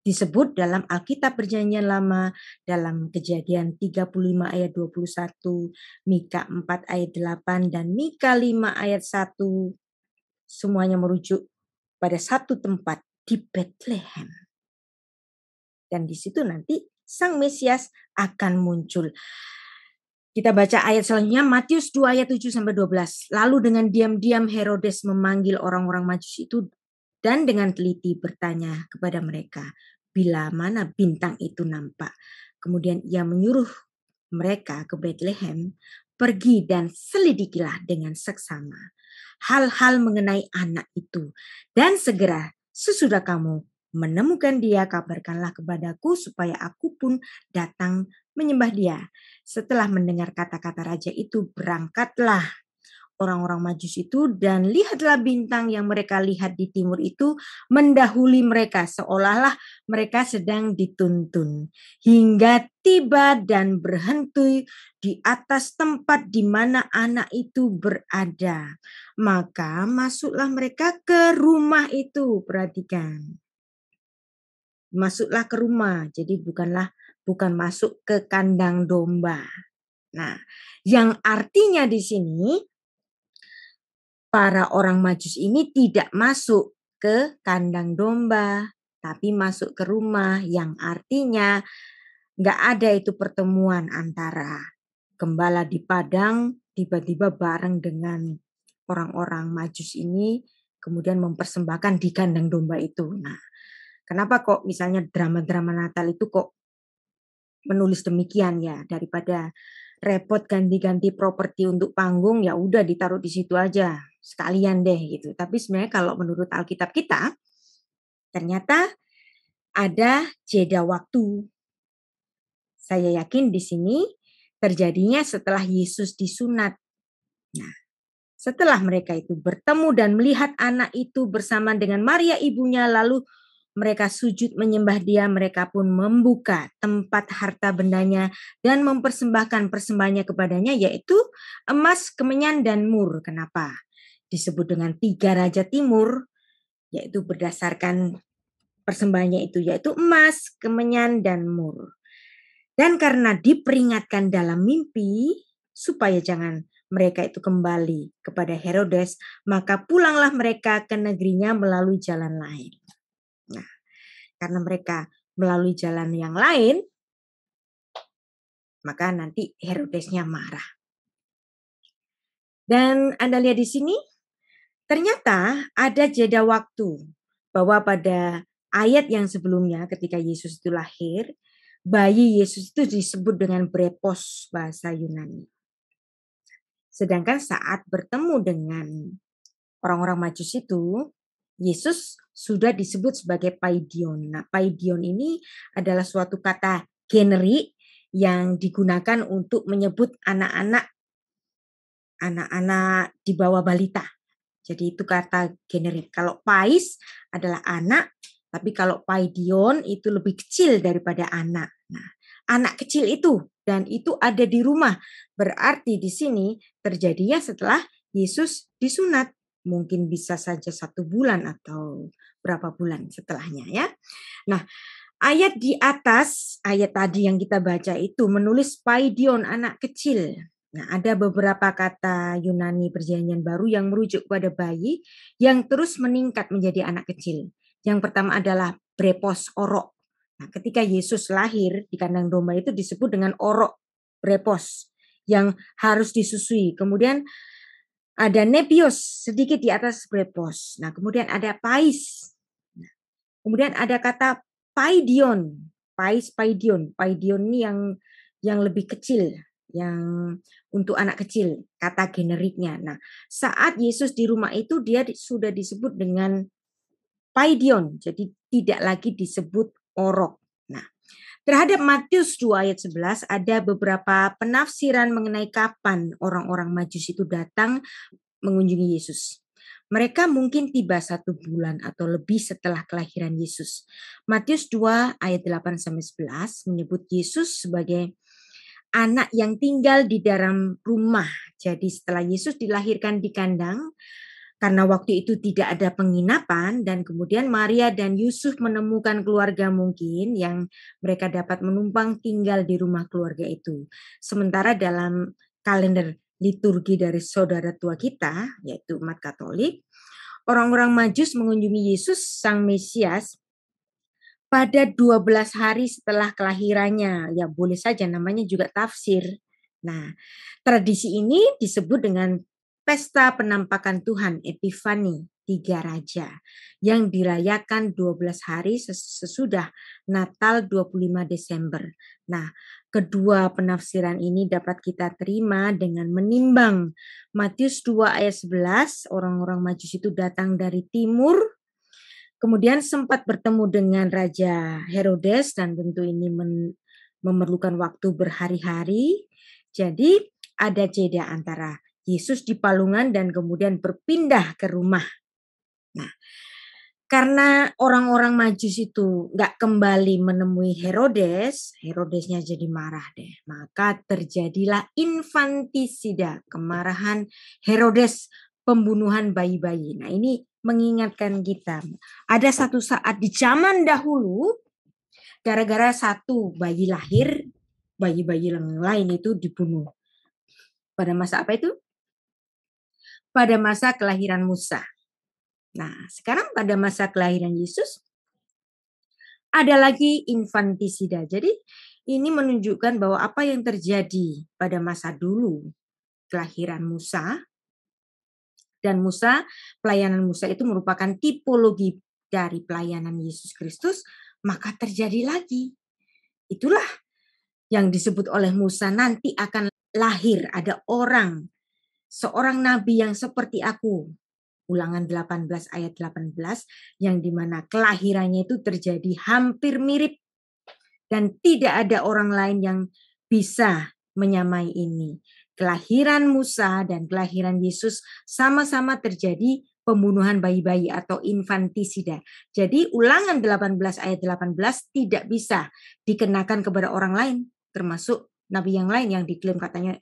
disebut dalam Alkitab Perjanjian Lama, dalam Kejadian 35 ayat 21, Mika 4 ayat 8, dan Mika 5 ayat 1. Semuanya merujuk pada satu tempat di Bethlehem. Dan di situ nanti Sang Mesias akan muncul. Kita baca ayat selanjutnya, Matius 2 ayat 7 sampai 12. Lalu dengan diam-diam Herodes memanggil orang-orang Majus itu dan dengan teliti bertanya kepada mereka, bila mana bintang itu nampak. Kemudian ia menyuruh mereka ke Bethlehem, pergi dan selidikilah dengan seksama hal-hal mengenai anak itu. Dan segera sesudah kamu menemukan dia, kabarkanlah kepadaku supaya aku pun datang menyembah dia. Setelah mendengar kata-kata raja itu, berangkatlah orang-orang Majus itu dan lihatlah bintang yang mereka lihat di timur itu mendahului mereka seolah-olah mereka sedang dituntun hingga tiba dan berhenti di atas tempat di mana anak itu berada. Maka masuklah mereka ke rumah itu. Perhatikan. Masuklah ke rumah. Jadi bukan masuk ke kandang domba. Nah, yang artinya di sini para orang Majus ini tidak masuk ke kandang domba, tapi masuk ke rumah, yang artinya nggak ada itu pertemuan antara gembala di padang tiba-tiba bareng dengan orang-orang Majus ini, kemudian mempersembahkan di kandang domba itu. Nah, kenapa kok misalnya drama-drama Natal itu kok menulis demikian ya, daripada repot ganti-ganti properti untuk panggung, ya udah ditaruh di situ aja sekalian deh gitu. Tapi sebenarnya kalau menurut Alkitab kita ternyata ada jeda waktu. Saya yakin di sini terjadinya setelah Yesus disunat. Nah, setelah mereka itu bertemu dan melihat anak itu bersama dengan Maria ibunya, lalu mereka sujud menyembah dia, mereka pun membuka tempat harta bendanya dan mempersembahkan persembahannya kepadanya, yaitu emas, kemenyan, dan mur. Kenapa disebut dengan 3 Raja Timur? Yaitu berdasarkan persembahannya itu, yaitu emas, kemenyan, dan mur. Dan karena diperingatkan dalam mimpi, supaya jangan mereka itu kembali kepada Herodes, maka pulanglah mereka ke negerinya melalui jalan lain. Nah, karena mereka melalui jalan yang lain, maka nanti Herodesnya marah. Dan Anda lihat di sini, ternyata ada jeda waktu bahwa pada ayat yang sebelumnya ketika Yesus itu lahir, bayi Yesus itu disebut dengan brepos bahasa Yunani. Sedangkan saat bertemu dengan orang-orang Majus itu, Yesus sudah disebut sebagai paidion. Nah, paidion ini adalah suatu kata generik yang digunakan untuk menyebut anak-anak anak-anak di bawah balita. Jadi itu kata generik. Kalau pais adalah anak, tapi kalau paidion itu lebih kecil daripada anak. Nah, anak kecil itu dan itu ada di rumah. Berarti di sini terjadinya setelah Yesus disunat. Mungkin bisa saja 1 bulan atau berapa bulan setelahnya ya. Nah, ayat di atas, ayat tadi yang kita baca itu menulis paidion, anak kecil. Nah, ada beberapa kata Yunani Perjanjian Baru yang merujuk pada bayi yang terus meningkat menjadi anak kecil. Yang pertama adalah brepos, orok. Nah, ketika Yesus lahir di kandang domba itu disebut dengan orok, brepos, yang harus disusui. Kemudian ada nepios, sedikit di atas brepos. Nah, kemudian ada pais. Nah, kemudian ada kata paidion, paidion. Paidion ini yang lebih kecil, yang untuk anak kecil, kata generiknya. Nah, saat Yesus di rumah itu dia sudah disebut dengan paidion, jadi tidak lagi disebut orok. Nah, terhadap Matius 2 ayat 11 ada beberapa penafsiran mengenai kapan orang-orang Majus itu datang mengunjungi Yesus. Mereka mungkin tiba 1 bulan atau lebih setelah kelahiran Yesus. Matius 2 ayat 8-11 menyebut Yesus sebagai anak yang tinggal di dalam rumah. Jadi setelah Yesus dilahirkan di kandang, karena waktu itu tidak ada penginapan dan kemudian Maria dan Yusuf menemukan keluarga mungkin yang mereka dapat menumpang tinggal di rumah keluarga itu. Sementara dalam kalender liturgi dari saudara tua kita, yaitu umat Katolik, orang-orang Majus mengunjungi Yesus Sang Mesias pada 12 hari setelah kelahirannya. Ya boleh saja namanya juga tafsir. Nah, tradisi ini disebut dengan Pesta Penampakan Tuhan, Epifani, 3 Raja, yang dirayakan 12 hari sesudah Natal 25 Desember. Nah, kedua penafsiran ini dapat kita terima dengan menimbang Matius 2 ayat 11, orang-orang Majus itu datang dari timur, kemudian sempat bertemu dengan Raja Herodes dan tentu ini memerlukan waktu berhari-hari. Jadi ada jeda antara Yesus di palungan dan kemudian berpindah ke rumah. Nah, karena orang-orang Majus itu nggak kembali menemui Herodes, Herodesnya jadi marah deh. Maka terjadilah infantisida, kemarahan Herodes, pembunuhan bayi-bayi. Nah, ini mengingatkan kita. Ada satu saat di zaman dahulu, gara-gara satu bayi lahir, bayi-bayi yang lain itu dibunuh. Pada masa apa itu? Pada masa kelahiran Musa. Nah, sekarang pada masa kelahiran Yesus, ada lagi infantisida. Jadi ini menunjukkan bahwa apa yang terjadi pada masa dulu, kelahiran Musa, dan Musa, pelayanan Musa itu merupakan tipologi dari pelayanan Yesus Kristus, maka terjadi lagi. Itulah yang disebut oleh Musa, nanti akan lahir ada orang, seorang nabi yang seperti aku. Ulangan 18 ayat 18 yang dimana kelahirannya itu terjadi hampir mirip dan tidak ada orang lain yang bisa menyamai ini. Kelahiran Musa dan kelahiran Yesus sama-sama terjadi pembunuhan bayi-bayi atau infantisida. Jadi ulangan 18 ayat 18 tidak bisa dikenakan kepada orang lain, termasuk nabi yang lain yang diklaim katanya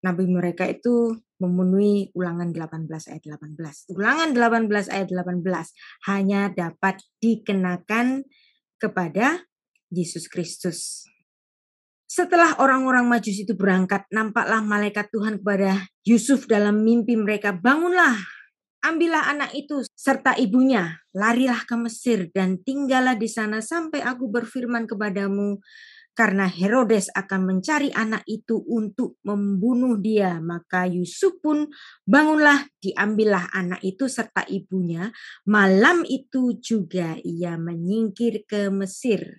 nabi mereka itu memenuhi ulangan 18 ayat 18. Ulangan 18 ayat 18 hanya dapat dikenakan kepada Yesus Kristus. Setelah orang-orang Majus itu berangkat, nampaklah malaikat Tuhan kepada Yusuf dalam mimpi mereka, bangunlah, ambillah anak itu serta ibunya, larilah ke Mesir dan tinggallah di sana sampai aku berfirman kepadamu, karena Herodes akan mencari anak itu untuk membunuh dia. Maka Yusuf pun bangunlah, diambillah anak itu serta ibunya. Malam itu juga ia menyingkir ke Mesir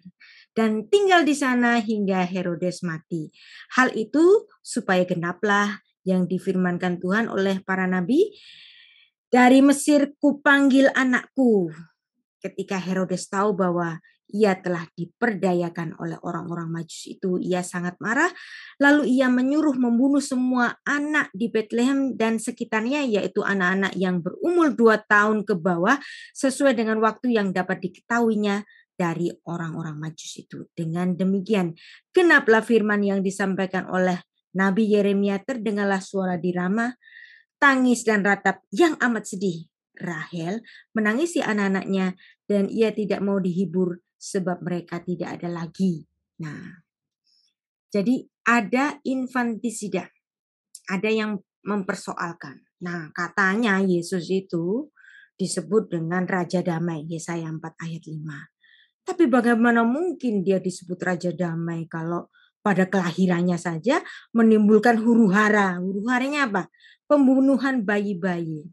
dan tinggal di sana hingga Herodes mati. Hal itu supaya genaplah yang difirmankan Tuhan oleh para nabi, dari Mesir kupanggil anakku. ketika Herodes tahu bahwa ia telah diperdayakan oleh orang-orang Majus itu, ia sangat marah. Lalu ia menyuruh membunuh semua anak di Bethlehem dan sekitarnya, yaitu anak-anak yang berumur 2 tahun ke bawah, sesuai dengan waktu yang dapat diketahuinya dari orang-orang Majus itu. Dengan demikian, genaplah firman yang disampaikan oleh Nabi Yeremia, terdengarlah suara di Rama, tangis dan ratap yang amat sedih. Rahel menangisi anak-anaknya dan ia tidak mau dihibur sebab mereka tidak ada lagi. Nah, jadi ada infantisida, ada yang mempersoalkan. Nah, katanya Yesus itu disebut dengan Raja Damai, Yesaya 4 ayat 5. Tapi bagaimana mungkin dia disebut Raja Damai kalau pada kelahirannya saja menimbulkan huru-hara. Huru-haranya apa? Pembunuhan bayi-bayi.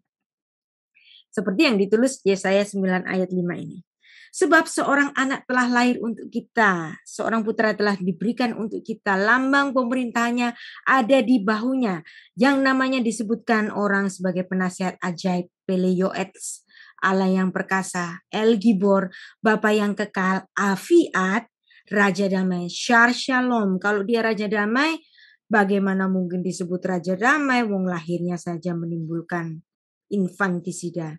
Seperti yang ditulis Yesaya 9 ayat 5 ini. Sebab seorang anak telah lahir untuk kita, seorang putra telah diberikan untuk kita, lambang pemerintahannya ada di bahunya, yang namanya disebutkan orang sebagai penasihat ajaib, Peleioets, Allah yang perkasa, El Gibor, Bapa yang kekal, Afiat, Raja Damai, Syar Shalom. Kalau dia Raja Damai, bagaimana mungkin disebut Raja Damai? Wong lahirnya saja menimbulkan infantisida.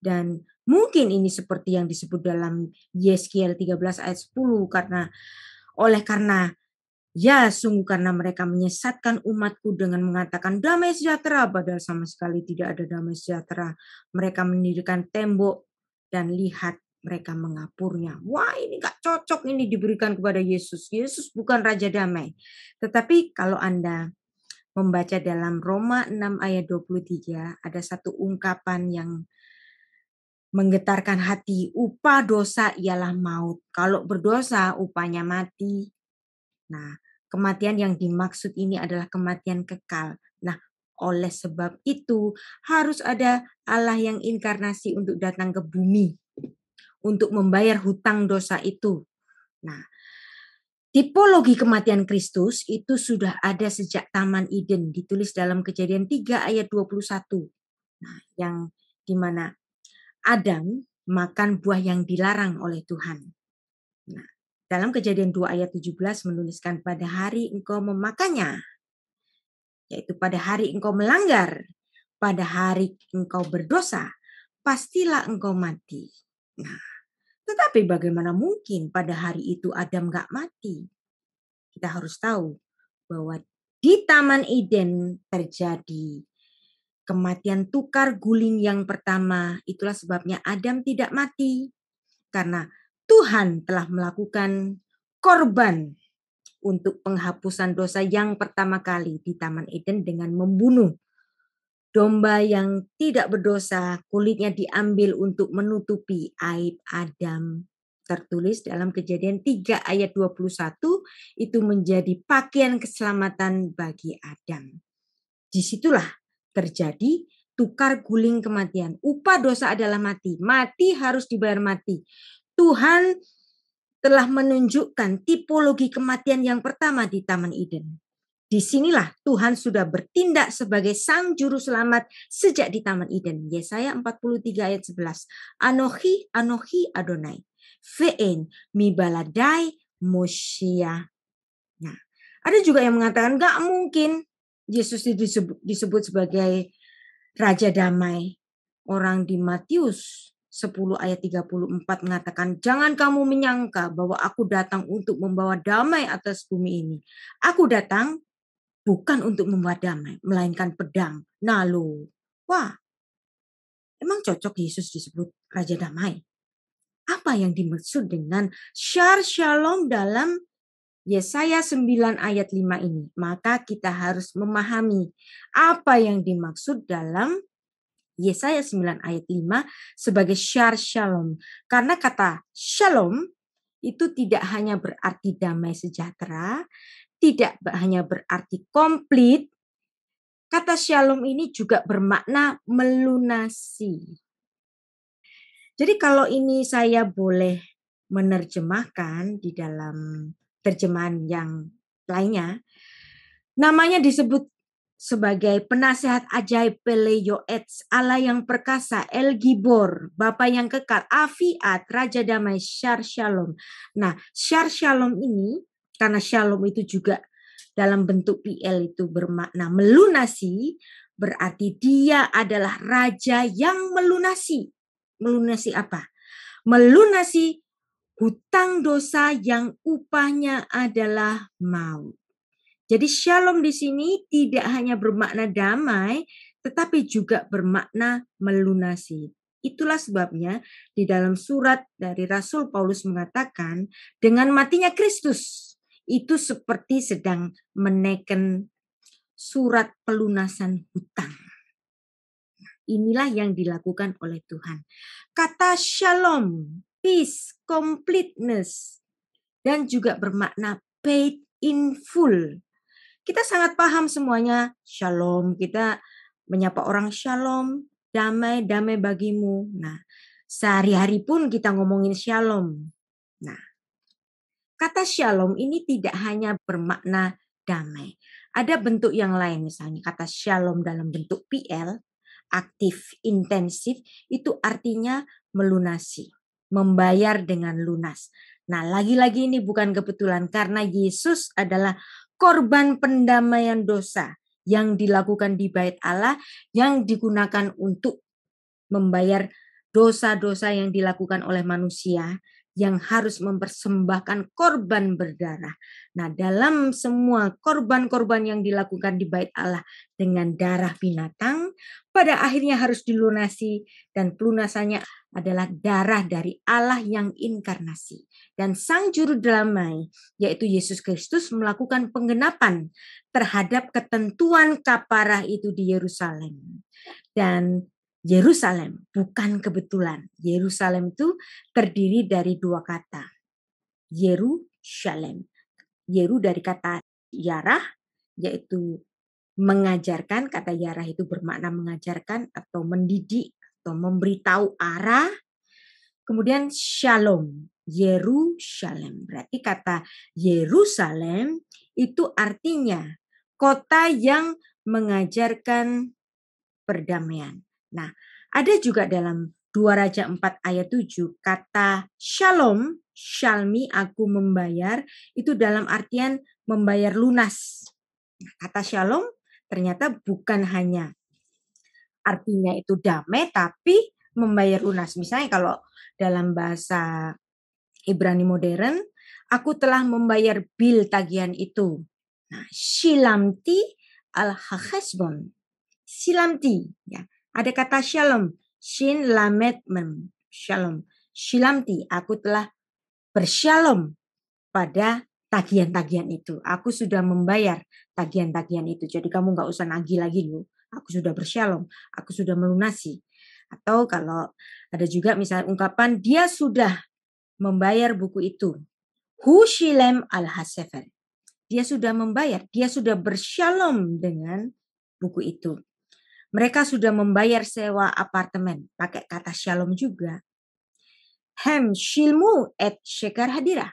Dan mungkin ini seperti yang disebut dalam Yeskiel 13 ayat 10, karena ya sungguh karena mereka menyesatkan umatku dengan mengatakan damai sejahtera, padahal sama sekali tidak ada damai sejahtera. Mereka mendirikan tembok dan lihat mereka mengapurnya. Wah, ini gak cocok ini diberikan kepada Yesus. Yesus bukan Raja Damai. Tetapi kalau Anda membaca dalam Roma 6 ayat 23, ada satu ungkapan yang menggetarkan hati. Upah dosa ialah maut. Kalau berdosa upahnya mati. Nah, kematian yang dimaksud ini adalah kematian kekal. Nah, oleh sebab itu harus ada Allah yang inkarnasi untuk datang ke bumi untuk membayar hutang dosa itu. Nah, tipologi kematian Kristus itu sudah ada sejak Taman Eden, ditulis dalam Kejadian 3 ayat 21. Nah, yang dimana Adam makan buah yang dilarang oleh Tuhan. Nah, dalam Kejadian 2 ayat 17 menuliskan pada hari engkau memakannya, yaitu pada hari engkau melanggar, pada hari engkau berdosa, pastilah engkau mati. Nah, tetapi bagaimana mungkin pada hari itu Adam gak mati? Kita harus tahu bahwa di Taman Eden terjadi kematian tukar guling yang pertama. Itulah sebabnya Adam tidak mati. Karena Tuhan telah melakukan korban untuk penghapusan dosa yang pertama kali di Taman Eden dengan membunuh domba yang tidak berdosa, kulitnya diambil untuk menutupi aib Adam. Tertulis dalam Kejadian 3 ayat 21, itu menjadi pakaian keselamatan bagi Adam. Disitulah terjadi tukar guling kematian. Upah dosa adalah mati. Mati harus dibayar mati. Tuhan telah menunjukkan tipologi kematian yang pertama di Taman Eden. Disinilah Tuhan sudah bertindak sebagai sang juru selamat sejak di Taman Eden. Yesaya 43 ayat 11. Anochi, Anochi Adonai. Ve'en mi baladai Moshia. Nah, ada juga yang mengatakan gak mungkin Yesus disebut sebagai Raja Damai. Orang di Matius 10 ayat 34 mengatakan, jangan kamu menyangka bahwa aku datang untuk membawa damai atas bumi ini. Aku datang bukan untuk membawa damai, melainkan pedang. Nah lo, wah, emang cocok Yesus disebut Raja Damai? Apa yang dimaksud dengan Syar Shalom dalam Yesaya 9 ayat 5 ini? Maka kita harus memahami apa yang dimaksud dalam Yesaya 9 ayat 5 sebagai Syar Shalom. Karena kata Shalom itu tidak hanya berarti damai sejahtera, tidak hanya berarti komplit. Kata Shalom ini juga bermakna melunasi. Jadi kalau ini saya boleh menerjemahkan di dalam terjemahan yang lainnya, namanya disebut sebagai penasehat ajaib Pele Yoetz, Allah yang perkasa, El Gibor, Bapa yang kekal, Afiat, Raja Damai, Syar Shalom. Nah, Syar Shalom ini, karena Shalom itu juga dalam bentuk PL itu bermakna melunasi, berarti dia adalah Raja yang melunasi. Melunasi apa? Melunasi hutang dosa yang upahnya adalah maut. Jadi shalom di sini tidak hanya bermakna damai, tetapi juga bermakna melunasi. Itulah sebabnya di dalam surat dari Rasul Paulus mengatakan, dengan matinya Kristus, itu seperti sedang menaikkan surat pelunasan hutang. Inilah yang dilakukan oleh Tuhan. Kata shalom, peace, completeness, dan juga bermakna paid in full. Kita sangat paham semuanya, shalom. Kita menyapa orang shalom, damai, damai bagimu. Nah, sehari-hari pun kita ngomongin shalom. Nah, kata shalom ini tidak hanya bermakna damai. Ada bentuk yang lain, misalnya kata shalom dalam bentuk PL, aktif, intensif, itu artinya melunasi, membayar dengan lunas. Nah, lagi-lagi ini bukan kebetulan karena Yesus adalah korban pendamaian dosa yang dilakukan di Bait Allah yang digunakan untuk membayar dosa-dosa yang dilakukan oleh manusia yang harus mempersembahkan korban berdarah. Nah, dalam semua korban-korban yang dilakukan di Bait Allah dengan darah binatang, pada akhirnya harus dilunasi dan pelunasannya adalah darah dari Allah yang inkarnasi. Dan Sang Juru Damai, yaitu Yesus Kristus, melakukan penggenapan terhadap ketentuan kafarah itu di Yerusalem. Dan Yerusalem bukan kebetulan. Yerusalem itu terdiri dari dua kata. Yerusalem. Yeru dari kata yarah, yaitu mengajarkan. Kata yarah itu bermakna mengajarkan atau mendidik atau memberitahu arah. Kemudian shalom, Yerusalem. Berarti kata Yerusalem itu artinya kota yang mengajarkan perdamaian. Nah, ada juga dalam 2 Raja 4 ayat 7 kata shalom, shalmi aku membayar, itu dalam artian membayar lunas. Nah, kata shalom ternyata bukan hanya artinya itu damai, tapi membayar lunas. Misalnya kalau dalam bahasa Ibrani modern, aku telah membayar bil tagihan itu. Nah, shilamti al-hachesbon. Shilamti, ya. Ada kata shalom, shin lamet mem, shalom. Shilamti, aku telah bershalom pada tagihan-tagihan itu. Aku sudah membayar tagihan-tagihan itu. Jadi kamu nggak usah nagih lagi loh. Aku sudah bershalom, aku sudah melunasi. Atau kalau ada juga misalnya ungkapan dia sudah membayar buku itu. Hu shilem al-hasefer. Dia sudah membayar, dia sudah bershalom dengan buku itu. Mereka sudah membayar sewa apartemen. Pakai kata shalom juga. Hem shilmu et shekar hadirah.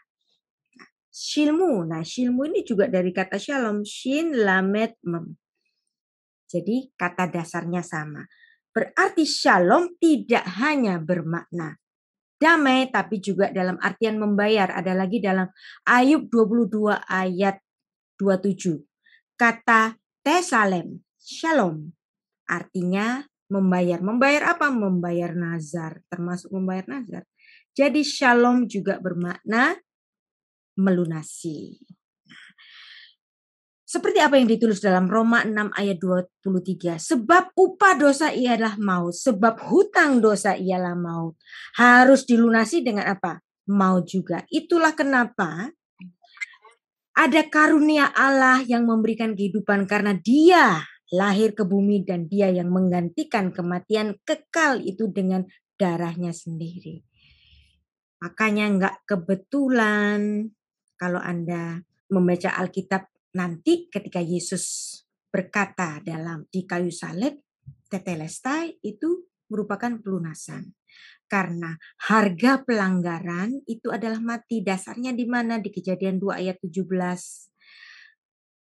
Shilmu. Nah, shilmu ini juga dari kata shalom. Shin lamet mem. Jadi kata dasarnya sama. Berarti shalom tidak hanya bermakna damai, tapi juga dalam artian membayar. Ada lagi dalam Ayub 22 ayat 27. Kata tesalem, shalom. Artinya membayar. Membayar apa? Membayar nazar. Termasuk membayar nazar. Jadi shalom juga bermakna melunasi. Seperti apa yang ditulis dalam Roma 6 ayat 23. Sebab upah dosa ialah maut. Sebab hutang dosa ialah maut. Harus dilunasi dengan apa? Maut juga. Itulah kenapa ada karunia Allah yang memberikan kehidupan karena dia lahir ke bumi dan dia yang menggantikan kematian kekal itu dengan darahnya sendiri. Makanya enggak kebetulan kalau Anda membaca Alkitab nanti ketika Yesus berkata di kayu salib, tetelestai itu merupakan pelunasan. Karena harga pelanggaran itu adalah mati. Dasarnya di mana? Di Kejadian 2 ayat 17.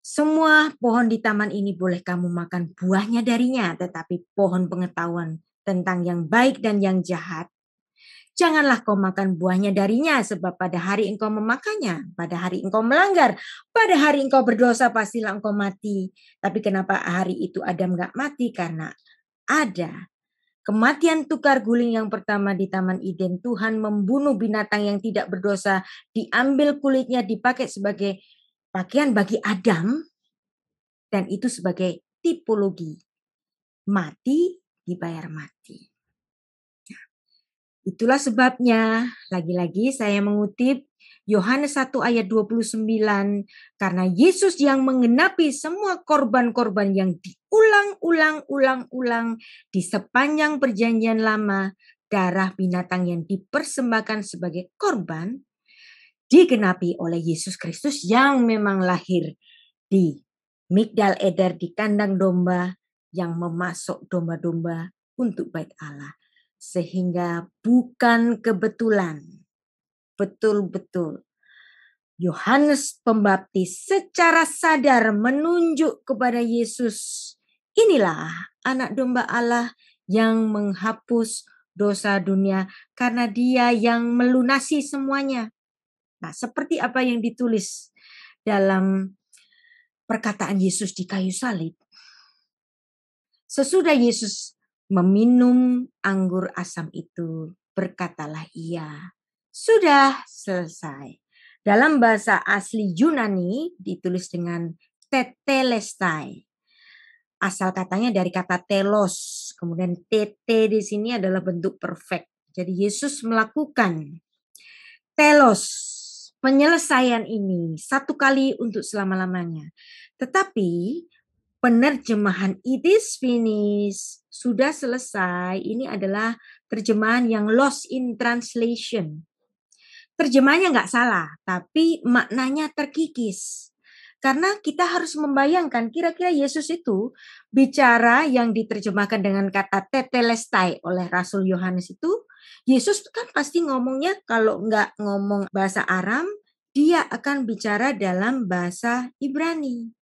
Semua pohon di taman ini boleh kamu makan buahnya darinya, tetapi pohon pengetahuan tentang yang baik dan yang jahat, janganlah kau makan buahnya darinya, sebab pada hari engkau memakannya, pada hari engkau melanggar, pada hari engkau berdosa pastilah engkau mati. Tapi kenapa hari itu Adam gak mati? Karena ada kematian tukar guling yang pertama di Taman Eden. Tuhan membunuh binatang yang tidak berdosa, diambil kulitnya, dipakai sebagai pakaian bagi Adam, dan itu sebagai tipologi. Mati dibayar mati. Itulah sebabnya, lagi-lagi saya mengutip Yohanes 1 ayat 29, karena Yesus yang menggenapi semua korban-korban yang diulang-ulang di sepanjang perjanjian lama, darah binatang yang dipersembahkan sebagai korban, digenapi oleh Yesus Kristus yang memang lahir di Migdal Eder, di kandang domba, yang memasok domba-domba untuk bait Allah. Sehingga bukan kebetulan, betul-betul Yohanes Pembaptis secara sadar menunjuk kepada Yesus. Inilah anak domba Allah yang menghapus dosa dunia, karena dia yang melunasi semuanya. Nah, seperti apa yang ditulis dalam perkataan Yesus di kayu salib. Sesudah Yesus meminum anggur asam itu, berkatalah ia, sudah selesai. Dalam bahasa asli Yunani ditulis dengan tetelestai. Asal katanya dari kata telos, kemudian tete di sini adalah bentuk perfect. Jadi Yesus melakukan telos, penyelesaian ini satu kali untuk selama-lamanya. Tetapi penerjemahan it is finished, sudah selesai, ini adalah terjemahan yang lost in translation. Terjemahnya nggak salah, tapi maknanya terkikis. Karena kita harus membayangkan kira-kira Yesus itu bicara yang diterjemahkan dengan kata tetelestai oleh Rasul Yohanes itu, Yesus kan pasti ngomongnya kalau nggak ngomong bahasa Aram, dia akan bicara dalam bahasa Ibrani.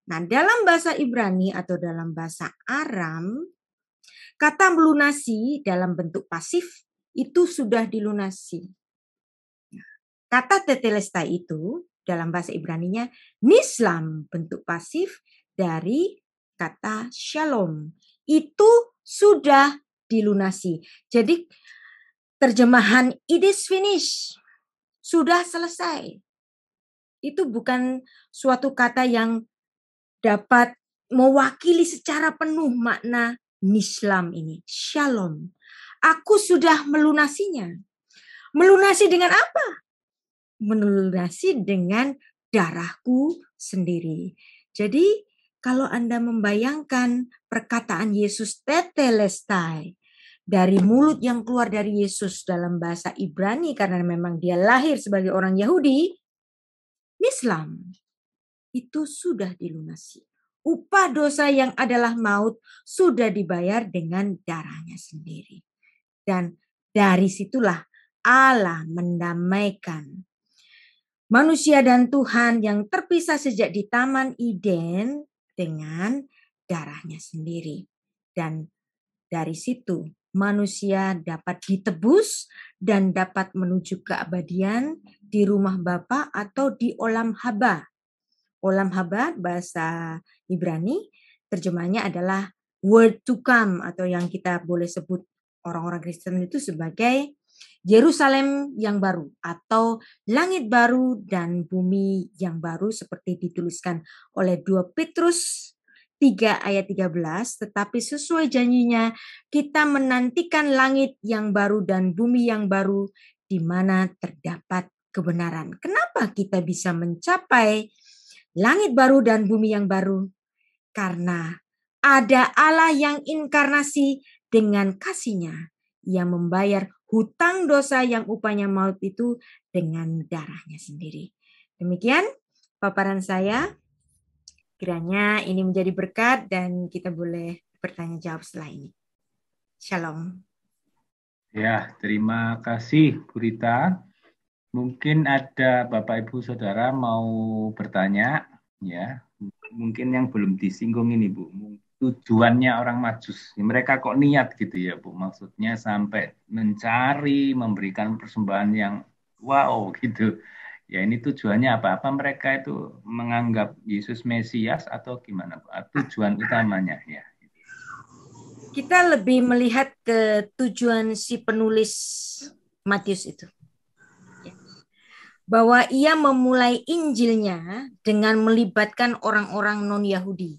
Nah, dalam bahasa Ibrani atau dalam bahasa Aram, kata melunasi dalam bentuk pasif itu sudah dilunasi. Kata tetelestai itu dalam bahasa Ibraninya nislam, bentuk pasif dari kata shalom. Itu sudah dilunasi. Jadi terjemahan it is finished, sudah selesai. Itu bukan suatu kata yang dapat mewakili secara penuh makna nislam ini, shalom. Aku sudah melunasinya. Melunasi dengan apa? Melunasi dengan darahku sendiri. Jadi kalau Anda membayangkan perkataan Yesus tetelestai dari mulut yang keluar dari Yesus dalam bahasa Ibrani, karena memang dia lahir sebagai orang Yahudi, Islam itu sudah dilunasi. Upah dosa yang adalah maut sudah dibayar dengan darahnya sendiri. Dan dari situlah Allah mendamaikan manusia dan Tuhan yang terpisah sejak di Taman Eden dengan darahnya sendiri. Dan dari situ manusia dapat ditebus dan dapat menuju keabadian di rumah Bapa atau di olam haba. Olam haba bahasa Ibrani terjemahnya adalah word to come, atau yang kita boleh sebut orang-orang Kristen itu sebagai Yerusalem yang baru atau langit baru dan bumi yang baru, seperti dituliskan oleh 2 Petrus 3 ayat 13. Tetapi sesuai janjinya kita menantikan langit yang baru dan bumi yang baru di mana terdapat kebenaran. Kenapa kita bisa mencapai langit baru dan bumi yang baru? Karena ada Allah yang inkarnasi dengan kasih-Nya yang membayar hutang dosa yang upahnya maut itu dengan darahnya sendiri. Demikian paparan saya. Kiranya ini menjadi berkat dan kita boleh bertanya jawab setelah ini. Shalom. Ya, terima kasih Bu Rita. Mungkin ada Bapak Ibu Saudara mau bertanya, ya. mungkin yang belum disinggung ini Bu, tujuannya orang Majus. Mereka kok niat gitu ya Bu, maksudnya sampai mencari, memberikan persembahan yang wow gitu. Ya ini tujuannya apa? Apa mereka itu menganggap Yesus Mesias atau gimana Bu? Tujuan utamanya ya. Kita lebih melihat ke tujuan si penulis Matius itu. Bahwa ia memulai Injilnya dengan melibatkan orang-orang non-Yahudi.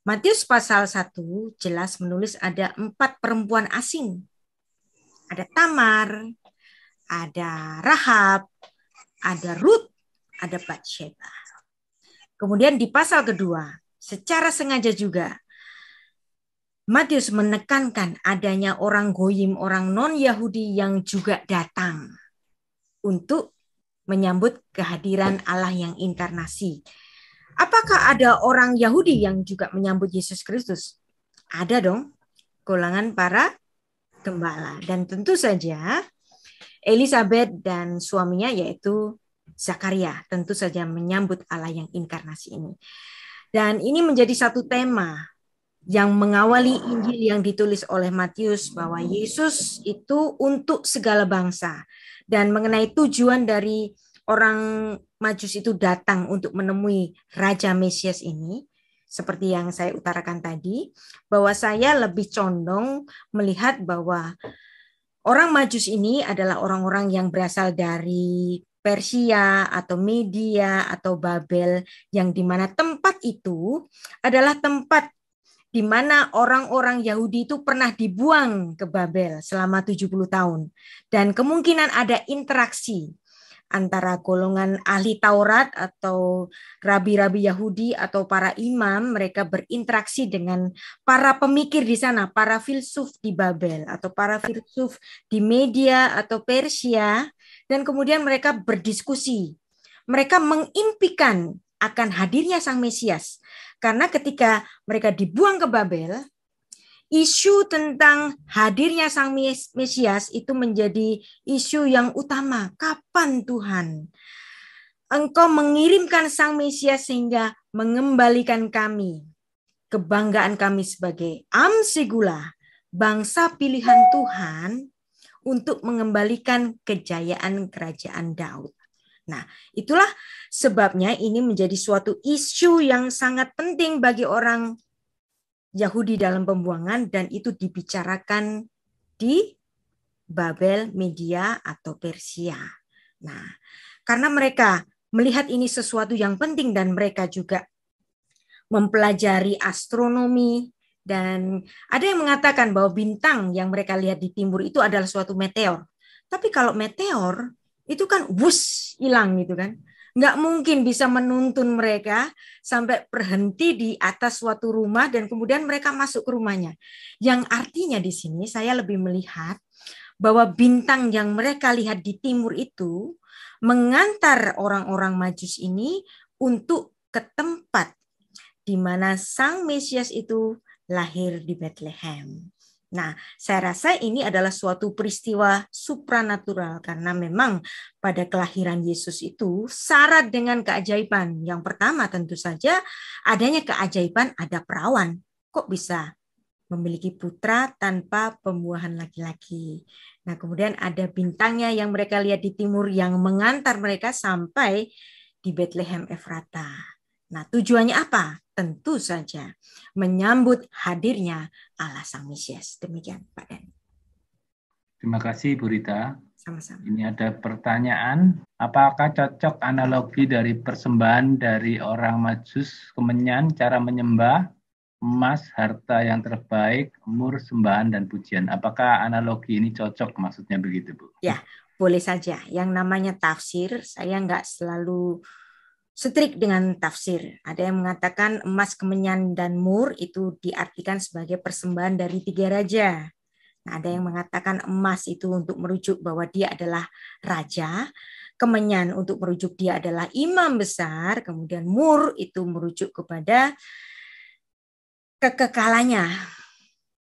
Matius pasal 1 jelas menulis ada 4 perempuan asing. Ada Tamar, ada Rahab, ada Ruth, ada Batsheba. Kemudian di pasal kedua, secara sengaja juga, Matius menekankan adanya orang goyim, orang non-Yahudi yang juga datang untuk menyambut kehadiran Allah yang inkarnasi. Apakah ada orang Yahudi yang juga menyambut Yesus Kristus? Ada dong, golongan para gembala. Dan tentu saja Elizabeth dan suaminya yaitu Zakaria tentu saja menyambut Allah yang inkarnasi ini. Dan ini menjadi satu tema yang mengawali Injil yang ditulis oleh Matius bahwa Yesus itu untuk segala bangsa. Dan mengenai tujuan dari orang Majus itu datang untuk menemui Raja Mesias ini, seperti yang saya utarakan tadi, bahwa saya lebih condong melihat bahwa orang Majus ini adalah orang-orang yang berasal dari Persia atau Media atau Babel, yang dimana tempat itu adalah tempat di mana orang-orang Yahudi itu pernah dibuang ke Babel selama 70 tahun. Dan kemungkinan ada interaksi antara golongan ahli Taurat atau rabi-rabi Yahudi atau para imam, mereka berinteraksi dengan para pemikir di sana, para filsuf di Babel atau para filsuf di Media atau Persia, dan kemudian mereka berdiskusi. Mereka mengimpikan akan hadirnya Sang Mesias. Karena ketika mereka dibuang ke Babel, isu tentang hadirnya Sang Mesias itu menjadi isu yang utama. Kapan Tuhan Engkau mengirimkan Sang Mesias sehingga mengembalikan kami, kebanggaan kami sebagai Am Segula, bangsa pilihan Tuhan, untuk mengembalikan kejayaan kerajaan Daud. Nah, itulah sebabnya ini menjadi suatu isu yang sangat penting bagi orang Yahudi dalam pembuangan, dan itu dibicarakan di Babel, Media, atau Persia. Nah, karena mereka melihat ini sesuatu yang penting dan mereka juga mempelajari astronomi, dan ada yang mengatakan bahwa bintang yang mereka lihat di timur itu adalah suatu meteor. Tapi kalau meteor itu kan wus hilang gitu kan. Nggak mungkin bisa menuntun mereka sampai berhenti di atas suatu rumah dan kemudian mereka masuk ke rumahnya. Yang artinya di sini saya lebih melihat bahwa bintang yang mereka lihat di timur itu mengantar orang-orang Majus ini untuk ke tempat di mana Sang Mesias itu lahir di Bethlehem. Nah, saya rasa ini adalah suatu peristiwa supranatural karena memang pada kelahiran Yesus itu syarat dengan keajaiban. Yang pertama tentu saja adanya keajaiban, ada perawan. Kok bisa memiliki putra tanpa pembuahan laki-laki? Nah, kemudian ada bintangnya yang mereka lihat di timur yang mengantar mereka sampai di Bethlehem Efrata. Nah, tujuannya apa? Tentu saja menyambut hadirnya Allah Sang Mesias. Demikian, Pak Dani. Terima kasih, Bu Rita. Sama-sama. Ini ada pertanyaan, apakah cocok analogi dari persembahan dari orang Majus Kemenyan, cara menyembah, emas, harta yang terbaik, mur, sembahan, dan pujian? Apakah analogi ini cocok, maksudnya begitu, Bu? Ya, boleh saja. Yang namanya tafsir, saya nggak selalu strik dengan tafsir. Ada yang mengatakan emas, kemenyan, dan mur itu diartikan sebagai persembahan dari 3 raja. Nah, ada yang mengatakan emas itu untuk merujuk bahwa dia adalah raja, kemenyan untuk merujuk dia adalah imam besar, kemudian mur itu merujuk kepada kekekalannya.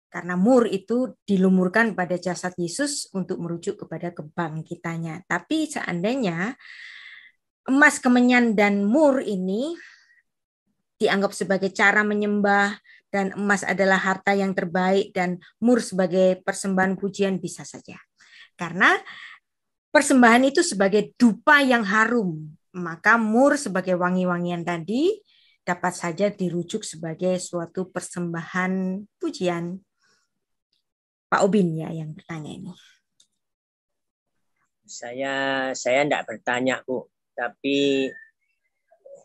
Karena mur itu dilumurkan pada jasad Yesus untuk merujuk kepada kebangkitannya. Tapi seandainya emas, kemenyan, dan mur ini dianggap sebagai cara menyembah, dan emas adalah harta yang terbaik, dan mur sebagai persembahan pujian, bisa saja. Karena persembahan itu sebagai dupa yang harum, maka mur sebagai wangi-wangian tadi dapat saja dirujuk sebagai suatu persembahan pujian. Pak Obin ya yang bertanya ini. Saya enggak bertanya, Bu. Tapi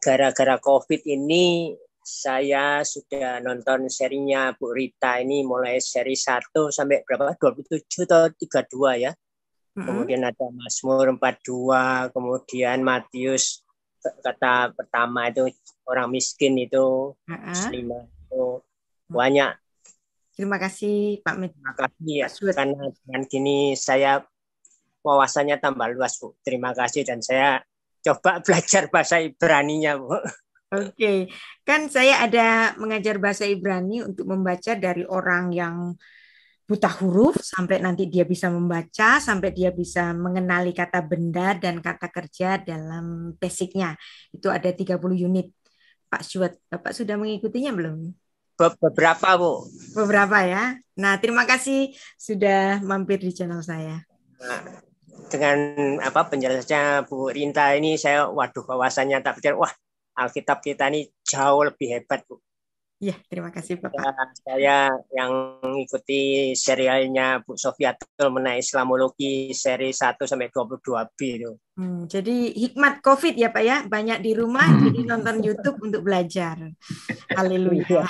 gara-gara COVID ini saya sudah nonton serinya Bu Rita ini mulai seri 1 sampai berapa? 27 atau 32 ya. Kemudian ada Mazmur 42, kemudian Matius kata pertama itu orang miskin itu, muslimah itu banyak. Terima kasih Pak Med. Terima kasih ya, karena dengan gini saya wawasannya tambah luas, Bu. Terima kasih, dan saya coba belajar bahasa Ibrani-nya, Bu. Oke, kan saya ada mengajar bahasa Ibrani untuk membaca dari orang yang buta huruf sampai nanti dia bisa membaca, sampai dia bisa mengenali kata benda dan kata kerja dalam basicnya. Itu ada 30 unit. Pak Syuat, Bapak sudah mengikutinya belum? Beberapa, Bu. Beberapa ya. Nah, terima kasih sudah mampir di channel saya. Nah, dengan penjelasannya Bu Rinta ini, saya wawasannya tak pikir, wah, Alkitab kita ini jauh lebih hebat, Bu. Iya, terima kasih Bapak. Saya yang mengikuti serialnya Bu Sofiatul mengenai Islamologi seri 1 sampai 22B itu. Jadi hikmat COVID ya Pak ya, banyak di rumah jadi nonton YouTube untuk belajar. Haleluya.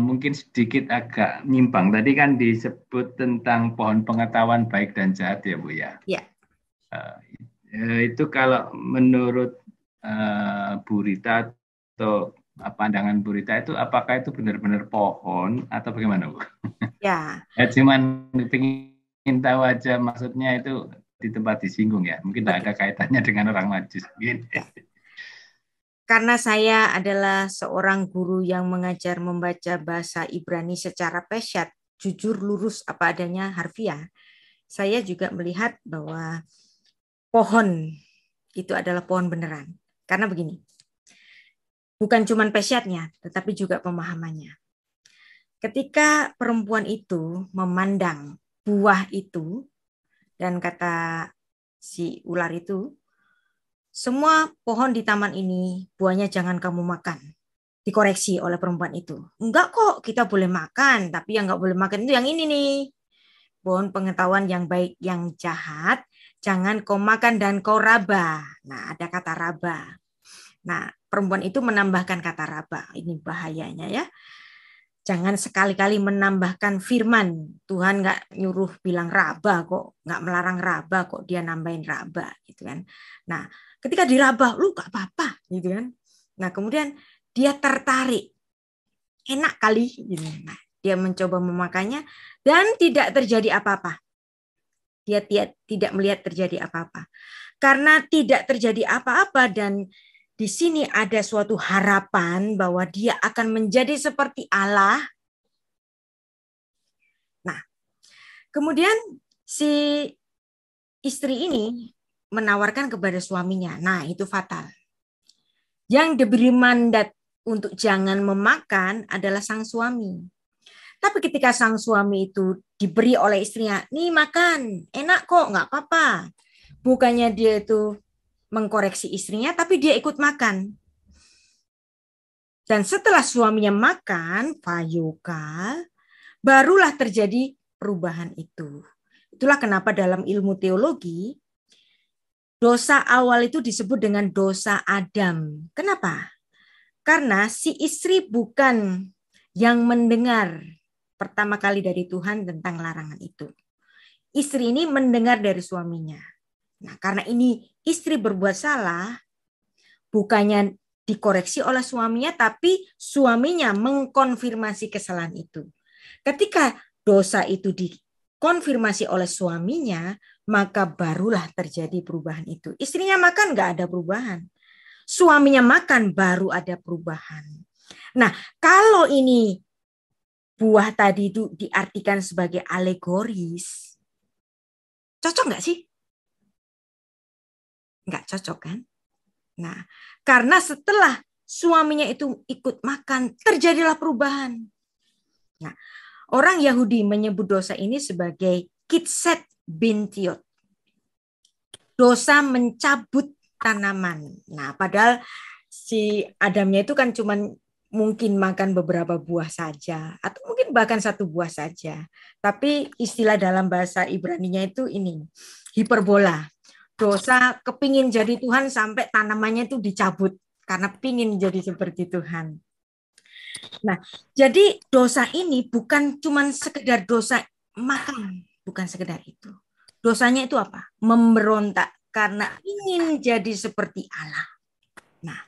Mungkin sedikit agak nyimpang. Tadi kan disebut tentang pohon pengetahuan baik dan jahat ya Bu ya. Iya. Itu kalau menurut Bu Rita atau pandangan Bu Rita itu apakah itu benar-benar pohon atau bagaimana Bu? Ya. Cuman ingin tahu aja, maksudnya itu di tempat disinggung ya. Mungkin tidak ada kaitannya dengan orang Majus. Ya. Karena saya adalah seorang guru yang mengajar membaca bahasa Ibrani secara pesyat, jujur, lurus, apa adanya, harfiah. Saya juga melihat bahwa pohon itu adalah pohon beneran. Karena begini, bukan cuma pesyatnya, tetapi juga pemahamannya. Ketika perempuan itu memandang buah itu, dan kata si ular itu, semua pohon di taman ini, buahnya jangan kamu makan. Dikoreksi oleh perempuan itu. Enggak kok, kita boleh makan, tapi yang enggak boleh makan itu yang ini nih. Pohon pengetahuan yang baik, yang jahat, jangan kau makan dan kau raba. Nah, ada kata raba. Nah, perempuan itu menambahkan kata raba. Ini bahayanya ya. Jangan sekali-kali menambahkan firman. Tuhan nggak nyuruh bilang raba kok, nggak melarang raba kok, dia nambahin raba gitu kan. Nah, ketika diraba, lu nggak apa-apa gitu kan. Nah, kemudian dia tertarik, enak kali gitu. Nah, dia mencoba memakannya dan tidak terjadi apa-apa. Dia tidak melihat terjadi apa-apa. Karena tidak terjadi apa-apa dan di sini ada suatu harapan bahwa dia akan menjadi seperti Allah. Nah, kemudian si istri ini menawarkan kepada suaminya. Nah, itu fatal. Yang diberi mandat untuk jangan memakan adalah sang suami. Tapi ketika sang suami itu diberi oleh istrinya, nih makan, enak kok, nggak apa-apa. Bukannya dia itu mengkoreksi istrinya, tapi dia ikut makan. Dan setelah suaminya makan, fayuka, barulah terjadi perubahan itu. Itulah kenapa dalam ilmu teologi, dosa awal itu disebut dengan dosa Adam. Kenapa? Karena si istri bukan yang mendengar pertama kali dari Tuhan tentang larangan itu. Istri ini mendengar dari suaminya. Nah, karena ini istri berbuat salah, bukannya dikoreksi oleh suaminya, tapi suaminya mengkonfirmasi kesalahan itu. Ketika dosa itu dikonfirmasi oleh suaminya, maka barulah terjadi perubahan itu. Istrinya makan nggak ada perubahan. Suaminya makan baru ada perubahan. Nah, kalau ini buah tadi itu diartikan sebagai alegoris, cocok nggak sih? Nggak cocok kan? Nah, karena setelah suaminya itu ikut makan, terjadilah perubahan. Nah, orang Yahudi menyebut dosa ini sebagai kitset bintiot. Dosa mencabut tanaman. Nah, padahal si Adamnya itu kan cuman mungkin makan beberapa buah saja, atau mungkin bahkan satu buah saja. Tapi istilah dalam bahasa Ibraninya itu ini, hiperbola. Dosa kepingin jadi Tuhan sampai tanamannya itu dicabut, karena pingin jadi seperti Tuhan. Nah, jadi dosa ini bukan cuma sekedar dosa makan, bukan sekedar itu. Dosanya itu apa? Memberontak karena ingin jadi seperti Allah. Nah,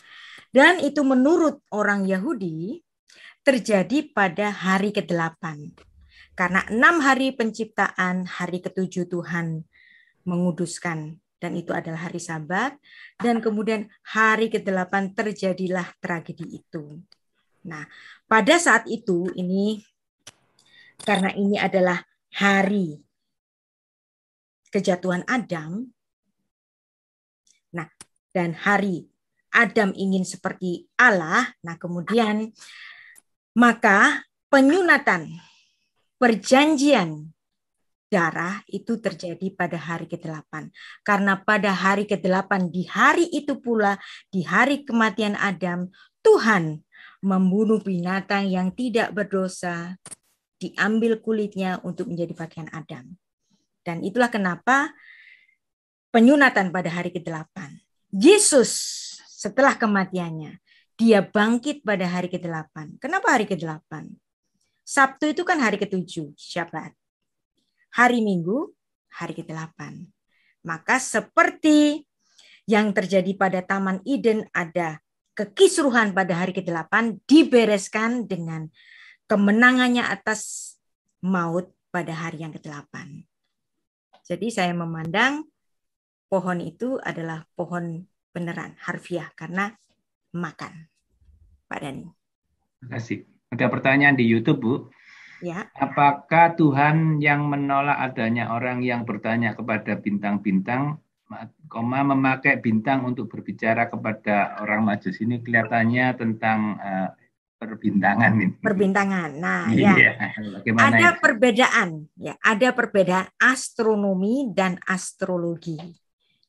dan itu menurut orang Yahudi terjadi pada hari ke-8. Karena 6 hari penciptaan, hari ke-7 Tuhan menguduskan. Dan itu adalah hari Sabat. Dan kemudian hari ke-8 terjadilah tragedi itu. Nah, pada saat itu ini, karena ini adalah hari kejatuhan Adam, nah, dan hari Adam ingin seperti Allah, nah kemudian maka penyunatan perjanjian darah itu terjadi pada hari ke-8. Karena pada hari ke-8, di hari itu pula, di hari kematian Adam, Tuhan membunuh binatang yang tidak berdosa, diambil kulitnya untuk menjadi pakaian Adam. Dan itulah kenapa penyunatan pada hari ke-8. Yesus setelah kematiannya, dia bangkit pada hari ke-8. Kenapa hari ke-8? Sabtu itu kan hari ke-7, Syabat. Hari Minggu, hari ke-8. Maka seperti yang terjadi pada Taman Eden, ada kekisruhan pada hari ke-8, dibereskan dengan kemenangannya atas maut pada hari yang ke-8. Jadi saya memandang pohon itu adalah pohon beneran, harfiah, karena makan. Pak Dani. Terima kasih. Ada pertanyaan di YouTube, Bu. Ya. Apakah Tuhan yang menolak adanya orang yang bertanya kepada bintang-bintang, memakai bintang untuk berbicara kepada orang Majus? Ini kelihatannya tentang perbintangan ini. Perbintangan. Nah, iya. Bagaimana ada itu? Perbedaan, ya, ada perbedaan astronomi dan astrologi.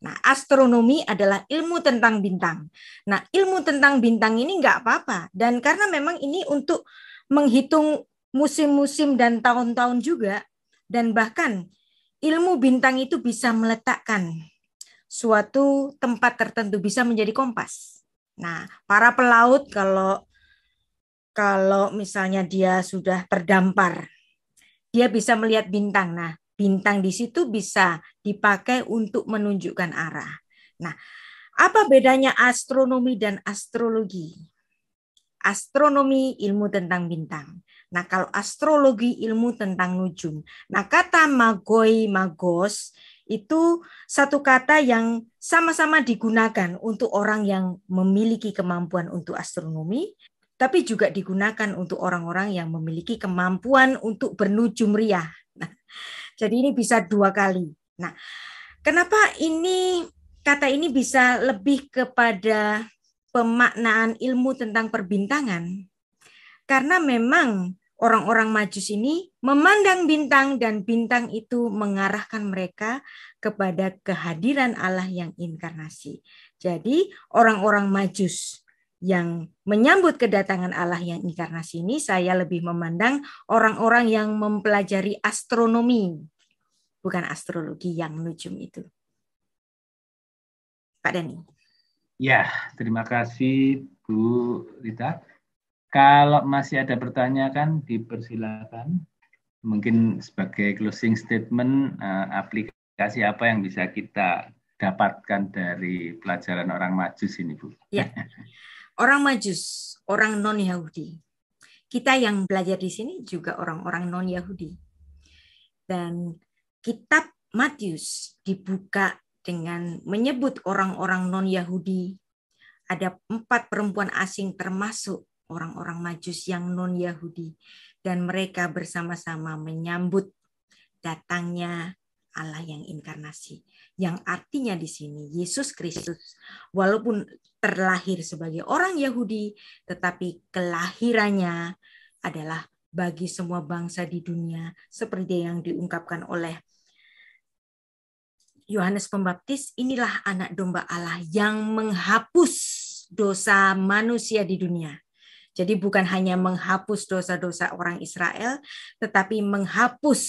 Nah, astronomi adalah ilmu tentang bintang. Nah, ilmu tentang bintang ini nggak apa-apa. Dan karena memang ini untuk menghitung musim-musim dan tahun-tahun juga. Dan bahkan ilmu bintang itu bisa meletakkan suatu tempat tertentu, bisa menjadi kompas. Nah, para pelaut kalau misalnya dia sudah terdampar, dia bisa melihat bintang. Nah, bintang di situ bisa dipakai untuk menunjukkan arah. Nah, apa bedanya astronomi dan astrologi? Astronomi ilmu tentang bintang. Nah, kalau astrologi ilmu tentang nujum. Nah, kata magoi, magos itu satu kata yang sama-sama digunakan untuk orang yang memiliki kemampuan untuk astronomi, tapi juga digunakan untuk orang-orang yang memiliki kemampuan untuk bernujum riyah. Nah, jadi ini bisa 2 kali. Nah, kenapa kata ini bisa lebih kepada pemaknaan ilmu tentang perbintangan? Karena memang orang-orang Majus ini memandang bintang dan bintang itu mengarahkan mereka kepada kehadiran Allah yang inkarnasi. Jadi orang-orang Majus yang menyambut kedatangan Allah yang inkarnasi ini, saya lebih memandang orang-orang yang mempelajari astronomi, bukan astrologi yang nujum itu. Pak Dani. Ya, terima kasih Bu Rita. Kalau masih ada pertanyaan kan dipersilakan. Mungkin sebagai closing statement, aplikasi apa yang bisa kita dapatkan dari pelajaran orang Majus ini, Bu? Ya. Orang Majus, orang non-Yahudi. Kita yang belajar di sini juga orang-orang non-Yahudi. Dan kitab Matius dibuka dengan menyebut orang-orang non-Yahudi. Ada 4 perempuan asing termasuk orang-orang Majus yang non-Yahudi. Dan mereka bersama-sama menyambut datangnya Allah yang inkarnasi. yang artinya di sini Yesus Kristus walaupun terlahir sebagai orang Yahudi, tetapi kelahirannya adalah bagi semua bangsa di dunia, seperti yang diungkapkan oleh Yohanes Pembaptis. Inilah anak domba Allah yang menghapus dosa manusia di dunia. Jadi bukan hanya menghapus dosa-dosa orang Israel, tetapi menghapus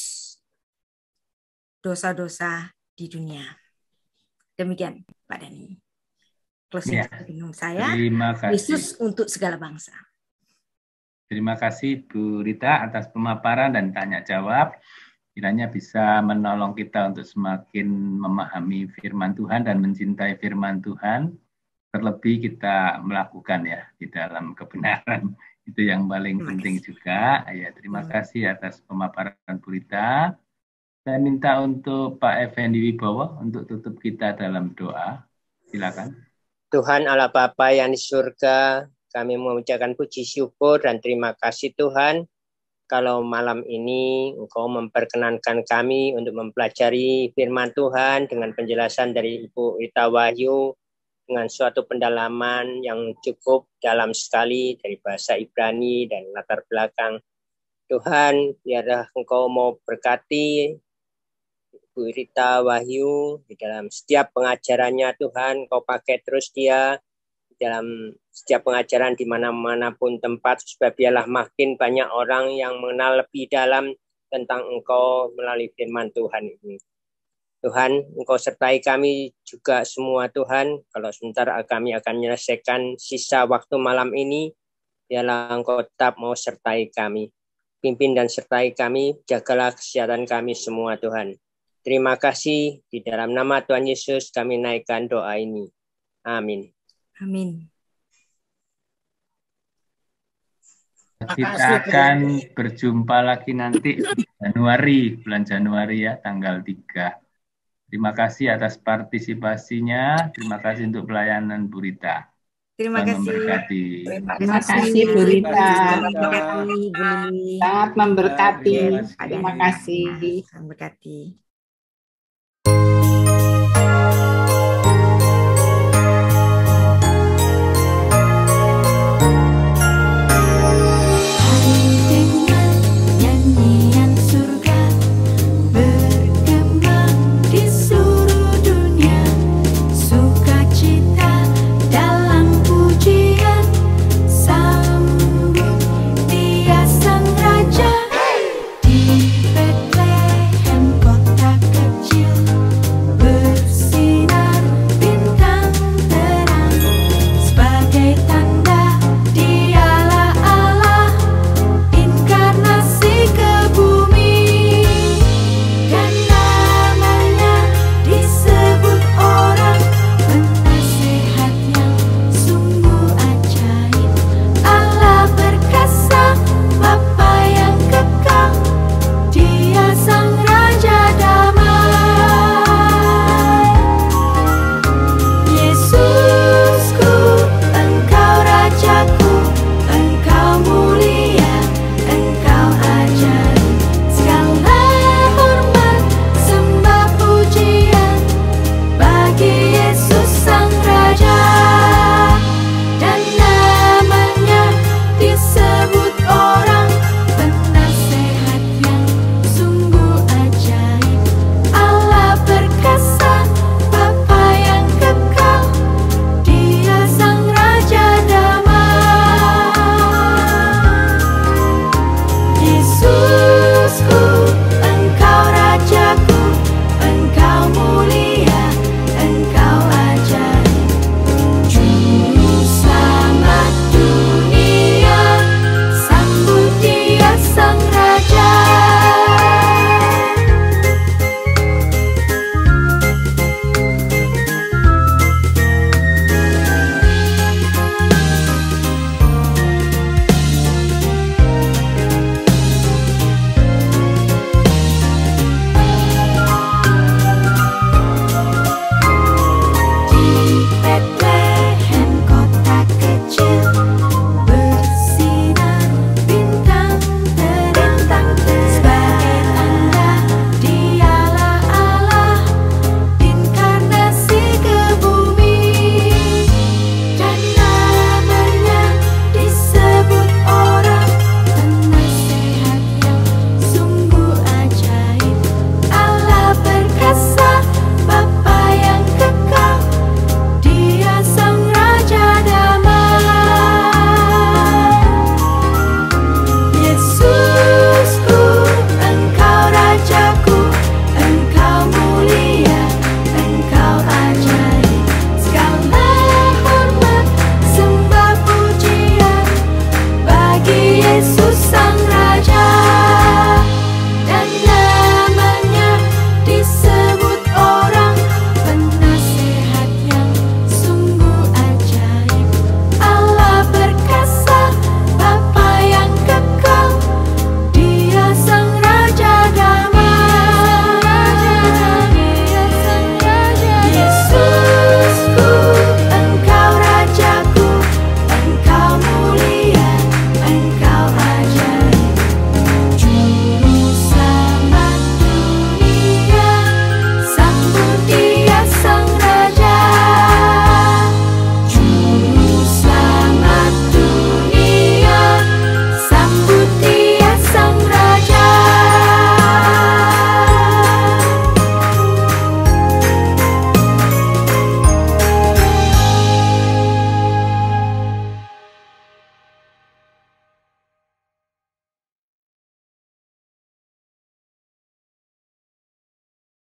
dosa-dosa di dunia. Demikian, Pak Dhani. Closing statement saya, terima kasih. Yesus untuk segala bangsa. Terima kasih Bu Rita atas pemaparan dan tanya jawab. Kiranya bisa menolong kita untuk semakin memahami firman Tuhan dan mencintai firman Tuhan. Terlebih kita melakukan ya di dalam kebenaran. Itu yang paling penting juga. Ya, terima kasih atas pemaparan Bu Rita. Saya minta untuk Pak Effendi Wibowo untuk tutup kita dalam doa. Silakan. Tuhan Allah Bapa yang di surga, kami mengucapkan puji syukur dan terima kasih Tuhan. Kalau malam ini Engkau memperkenankan kami untuk mempelajari firman Tuhan dengan penjelasan dari Ibu Rita Wahyu, dengan suatu pendalaman yang cukup dalam sekali dari bahasa Ibrani dan latar belakang. Tuhan, biarlah Engkau mau berkati Bu Rita Wahyu di dalam setiap pengajarannya Tuhan, Kau pakai terus dia dalam setiap pengajaran di mana-mana pun tempat, supaya biarlah makin banyak orang yang mengenal lebih dalam tentang Engkau melalui firman Tuhan ini. Tuhan, Engkau sertai kami juga semua Tuhan. Kalau sebentar kami akan menyelesaikan sisa waktu malam ini, biarlah Engkau tetap mau sertai kami. Pimpin dan sertai kami, jagalah kesehatan kami semua Tuhan. Terima kasih, di dalam nama Tuhan Yesus kami naikkan doa ini. Amin. Amin. Kita akan berjumpa lagi nanti bulan Januari ya, tanggal 3. Terima kasih atas partisipasinya. Terima kasih untuk pelayanan Bu Rita. Terima kasih. Memberkati. Terima kasih Bu Rita. Memberkati, Bu Lili. Sangat memberkati. Terima kasih. Memberkati.